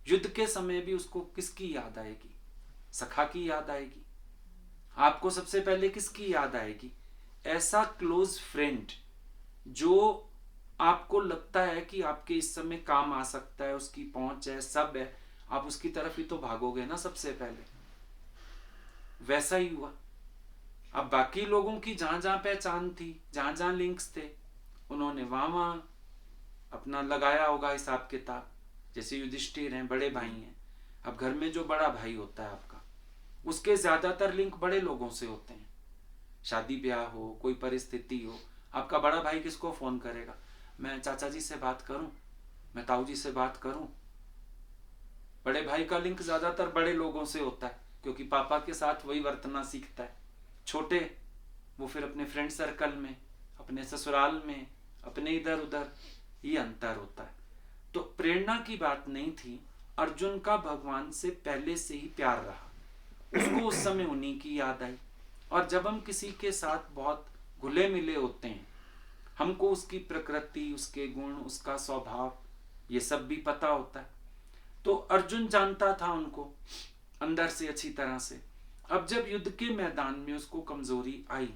युद्ध के समय भी उसको किसकी याद आएगी? सखा की याद आएगी। आपको सबसे पहले किसकी याद आएगी? ऐसा क्लोज फ्रेंड जो आपको लगता है कि आपके इस समय काम आ सकता है, उसकी पहुंच है, सब है, आप उसकी तरफ ही तो भागोगे ना सबसे पहले। वैसा ही हुआ। अब बाकी लोगों की जहां जहां पहचान थी, जहां जहां लिंक्स थे, उन्होंने वहां वहां अपना लगाया होगा हिसाब किताब। जैसे युधिष्ठिर हैं, बड़े भाई हैं। अब घर में जो बड़ा भाई होता है आपका, उसके ज्यादातर लिंक बड़े लोगों से होते हैं। शादी ब्याह हो, कोई परिस्थिति हो, आपका बड़ा भाई किसको फोन करेगा? मैं चाचा जी से बात करूं, मैं ताऊ जी से बात करूं। बड़े भाई का लिंक ज्यादातर बड़े लोगों से होता है, क्योंकि पापा के साथ वही वर्तना सीखता है। छोटे वो फिर अपने फ्रेंड सर्कल में, अपने ससुराल में, अपने इधर उधर, ये अंतर होता है। तो प्रेरणा की बात नहीं थी। अर्जुन का भगवान से पहले से ही प्यार रहा, उसको उस समय उन्हीं की याद आई। और जब हम किसी के साथ बहुत घुले मिले होते हैं, हमको उसकी प्रकृति, उसके गुण, उसका स्वभाव, ये सब भी पता होता है। तो अर्जुन जानता था उनको अंदर से अच्छी तरह से। अब जब युद्ध के मैदान में उसको कमजोरी आई,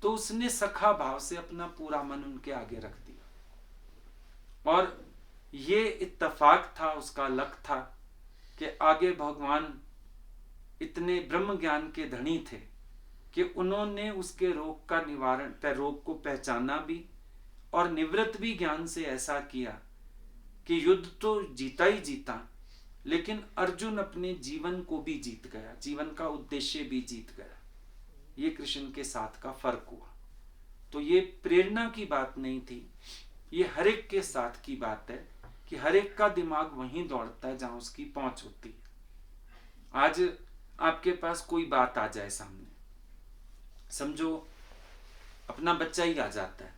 तो उसने सखा भाव से अपना पूरा मन उनके आगे रख दिया। और ये इत्तेफाक था, उसका लक था कि आगे भगवान इतने ब्रह्म ज्ञान के धनी थे कि उन्होंने उसके रोग का निवारण, रोग को पहचाना भी और निवृत्त भी ज्ञान से ऐसा किया कि युद्ध तो जीता ही जीता, लेकिन अर्जुन अपने जीवन को भी जीत गया, जीवन का उद्देश्य भी जीत गया। ये कृष्ण के साथ का फर्क हुआ। तो ये प्रेरणा की बात नहीं थी, ये हर एक के साथ की बात है कि हर एक का दिमाग वहीं दौड़ता है जहां उसकी पहुंच होती है। आज आपके पास कोई बात आ जाए सामने, समझो अपना बच्चा ही आ जाता है,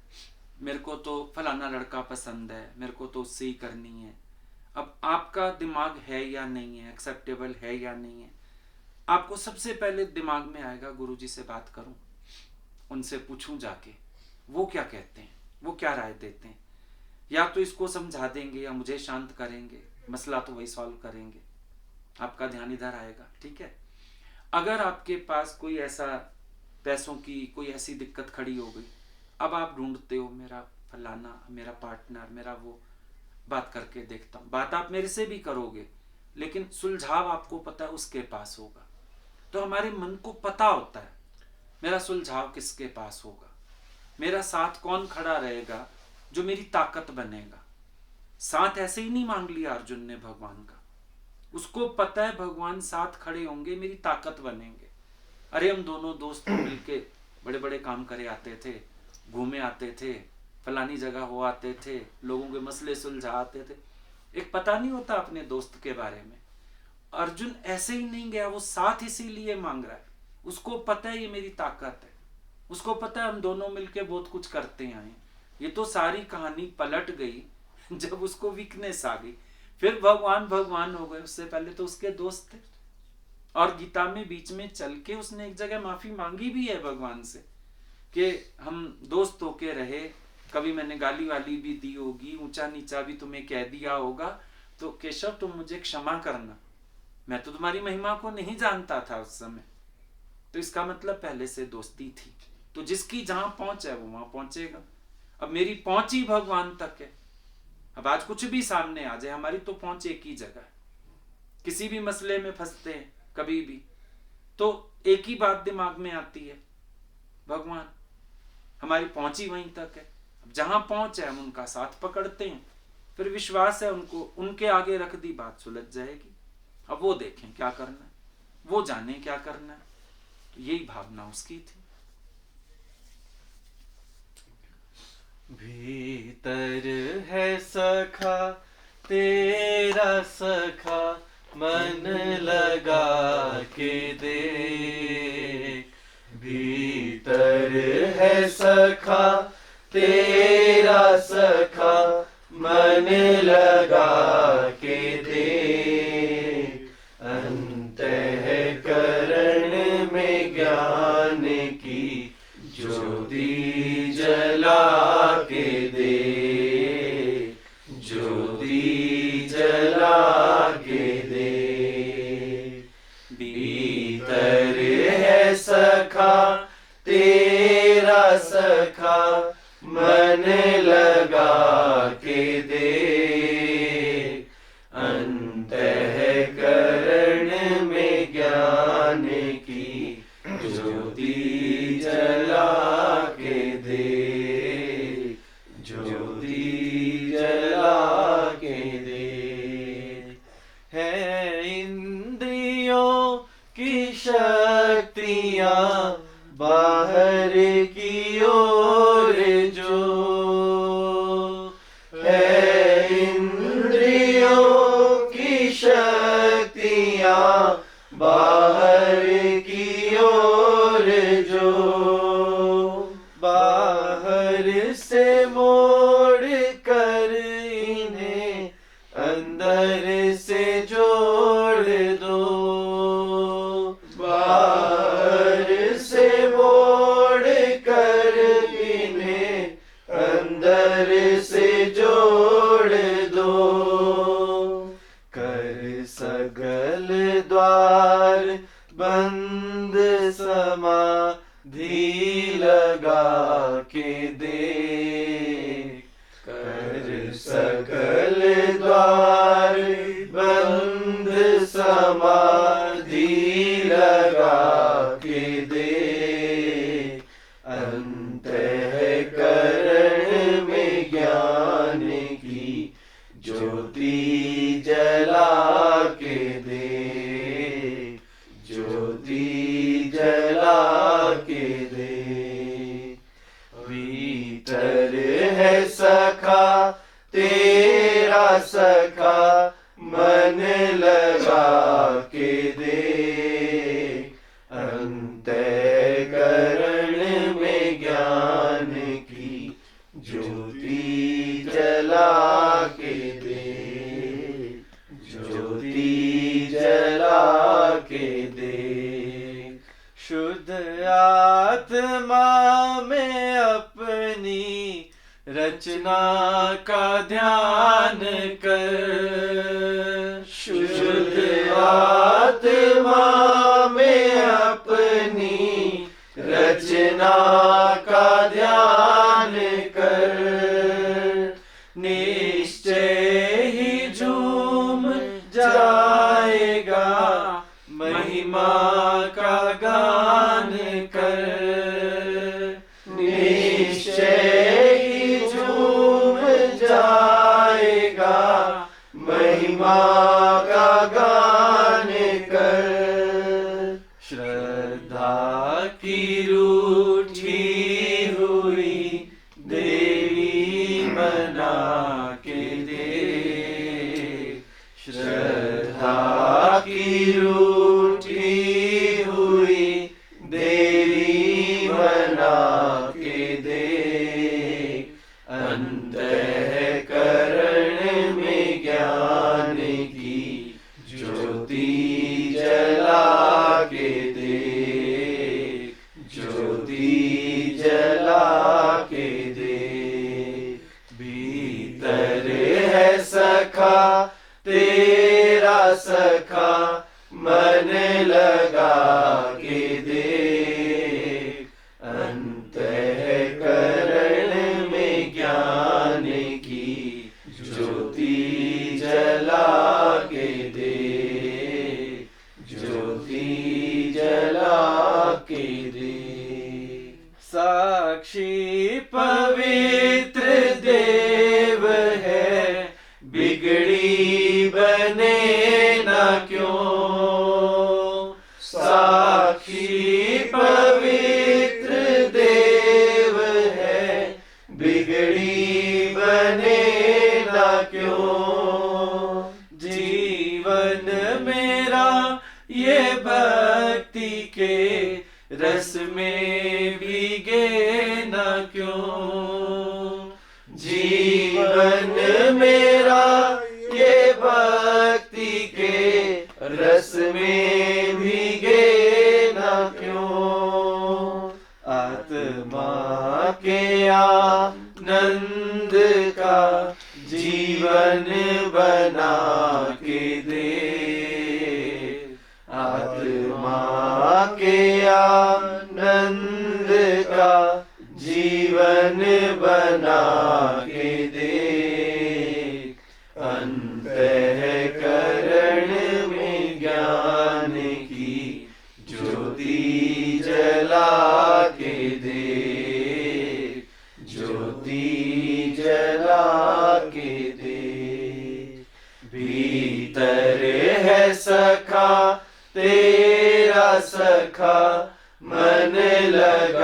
मेरे को तो फलाना लड़का पसंद है, मेरे को तो उससे ही करनी है। अब आपका दिमाग है या नहीं है, एक्सेप्टेबल है या नहीं है, आपको सबसे पहले दिमाग में आएगा गुरुजी से बात करूं, उनसे पूछूं जाके वो क्या कहते हैं, वो क्या राय देते हैं, या तो इसको समझा देंगे या मुझे शांत करेंगे, मसला तो वही सॉल्व करेंगे, आपका ध्यान इधर आएगा। ठीक है, अगर आपके पास कोई ऐसा पैसों की कोई ऐसी दिक्कत खड़ी हो गई, अब आप ढूंढते हो मेरा फलाना, मेरा पार्टनर, मेरा वो, बात करके देखता हूँ, बात आप मेरे से भी करोगे लेकिन सुलझाव आपको पता है उसके पास होगा। तो हमारे मन को पता होता है मेरा सुलझाव किसके पास होगा, मेरा साथ कौन खड़ा रहेगा जो मेरी ताकत बनेगा। साथ ऐसे ही नहीं मांग लिया अर्जुन ने भगवान का, उसको पता है भगवान साथ खड़े होंगे, मेरी ताकत बनेंगे। अरे हम दोनों दोस्त मिलके बड़े बड़े काम करे आते थे, घूमे आते थे, फलानी जगह हो आते थे, लोगों के मसले सुलझा आते थे। एक पता नहीं होता अपने दोस्त के बारे में। अर्जुन ऐसे ही नहीं गया, वो साथ इसीलिए मांग रहा है, उसको पता है ये मेरी ताकत है, उसको पता है हम दोनों मिलके बहुत कुछ करते आए। ये तो सारी कहानी पलट गई जब उसको वीकनेस आ गई, फिर भगवान भगवान हो गए। उससे पहले तो उसके दोस्त थे, और गीता में बीच में चल के उसने एक जगह माफी मांगी भी है भगवान से कि हम दोस्त होके रहे, कभी मैंने गाली वाली भी दी होगी, ऊंचा नीचा भी तुम्हें कह दिया होगा, तो केशव तुम मुझे क्षमा करना, मैं तो तुम्हारी महिमा को नहीं जानता था उस समय। तो इसका मतलब पहले से दोस्ती थी। तो जिसकी जहां पहुंच है वो वहां पहुंचेगा। अब मेरी पहुंच ही भगवान तक है। अब आज कुछ भी सामने आ जाए, हमारी तो पहुंच एक ही जगह है। किसी भी मसले में फंसते हैं कभी भी, तो एक ही बात दिमाग में आती है, भगवान। हमारी पहुंच ही वहीं तक है। अब जहां पहुंच है हम उनका साथ पकड़ते हैं, फिर विश्वास है उनको, उनके आगे रख दी, बात सुलझ जाएगी। अब वो देखें क्या करना है, वो जाने क्या करना है। तो यही भावना उसकी थी। भीतर है सखा तेरा सखा, मन लगा के देख। भीतर है सखा तेरा सखा, मन लगा के देख। अंतःकरण में ज्ञान की ज्योति जला के दे, ज्योति जला के दे। भीतर है सखा तेरा सखा, मन लगा के दे। अंतःकरण में ज्ञान की ज्योति जला के दे, ज्योति जला के दे। है इंद्रियों की शक्तियाँ बाहर की ओर जो, है इंद्रियों की शक्तियाँ बाहर की ओर जो, बाहर से मोड़ कर इन्हें अंदर से जोड़ दो। बाहर से मोड़ कर इन्हें अंदर से जोड़ दो। कर सगल द्वार बंद समाधि लगा के दे। कर सकल द्वार बंद समाधि लगा के दे। अंतःकरण में ज्ञान की ज्योति जला के दे, ज्योति जला के दे। भीतर है सखा तेरा सखा, मन लगा के दे। अंतःकरण में ज्ञान की ज्योति जला के दे, ज्योति जला के दे। शुद्ध आत्मा में अपनी रचना का ध्यान कर। का ध्यान कर, निश्चय ही झूम जाएगा, महिमा का गान कर। निश्चय ही झूम जाएगा, महिमा का गान कर। श्रद्धा की रूठी हुई देवी बना के दे, श्रद्धा की रूठी हुई देवी बना के दे। अंतःकरण में ज्ञान की ज्योति जला के दे, ज्योति जला के दे। भीतर है सखा तेरा सखा, मन लगा के दे। अंतःकरण में ज्ञान की ज्योति जला के दे, ज्योति जला के दे। साक्षी पवित्र देव है, बिगड़ी बने ना क्यों। साक्षी पवित्र देव है, बिगड़ी बने ना क्यों। जीवन मेरा ये भक्ति के रस में भीगे ना क्यों। जीवन मेरा ये भक्ति के रस में भीगे ना क्यों। आत्मा के आनंद का जीवन बना के दे, आत्मा के आनंद का जीवन बना के दे। अंतःकरण में ज्ञान की ज्योति जला के दे, ज्योति जला के दे। भीतर है सखा तेरा सखा, मन लगा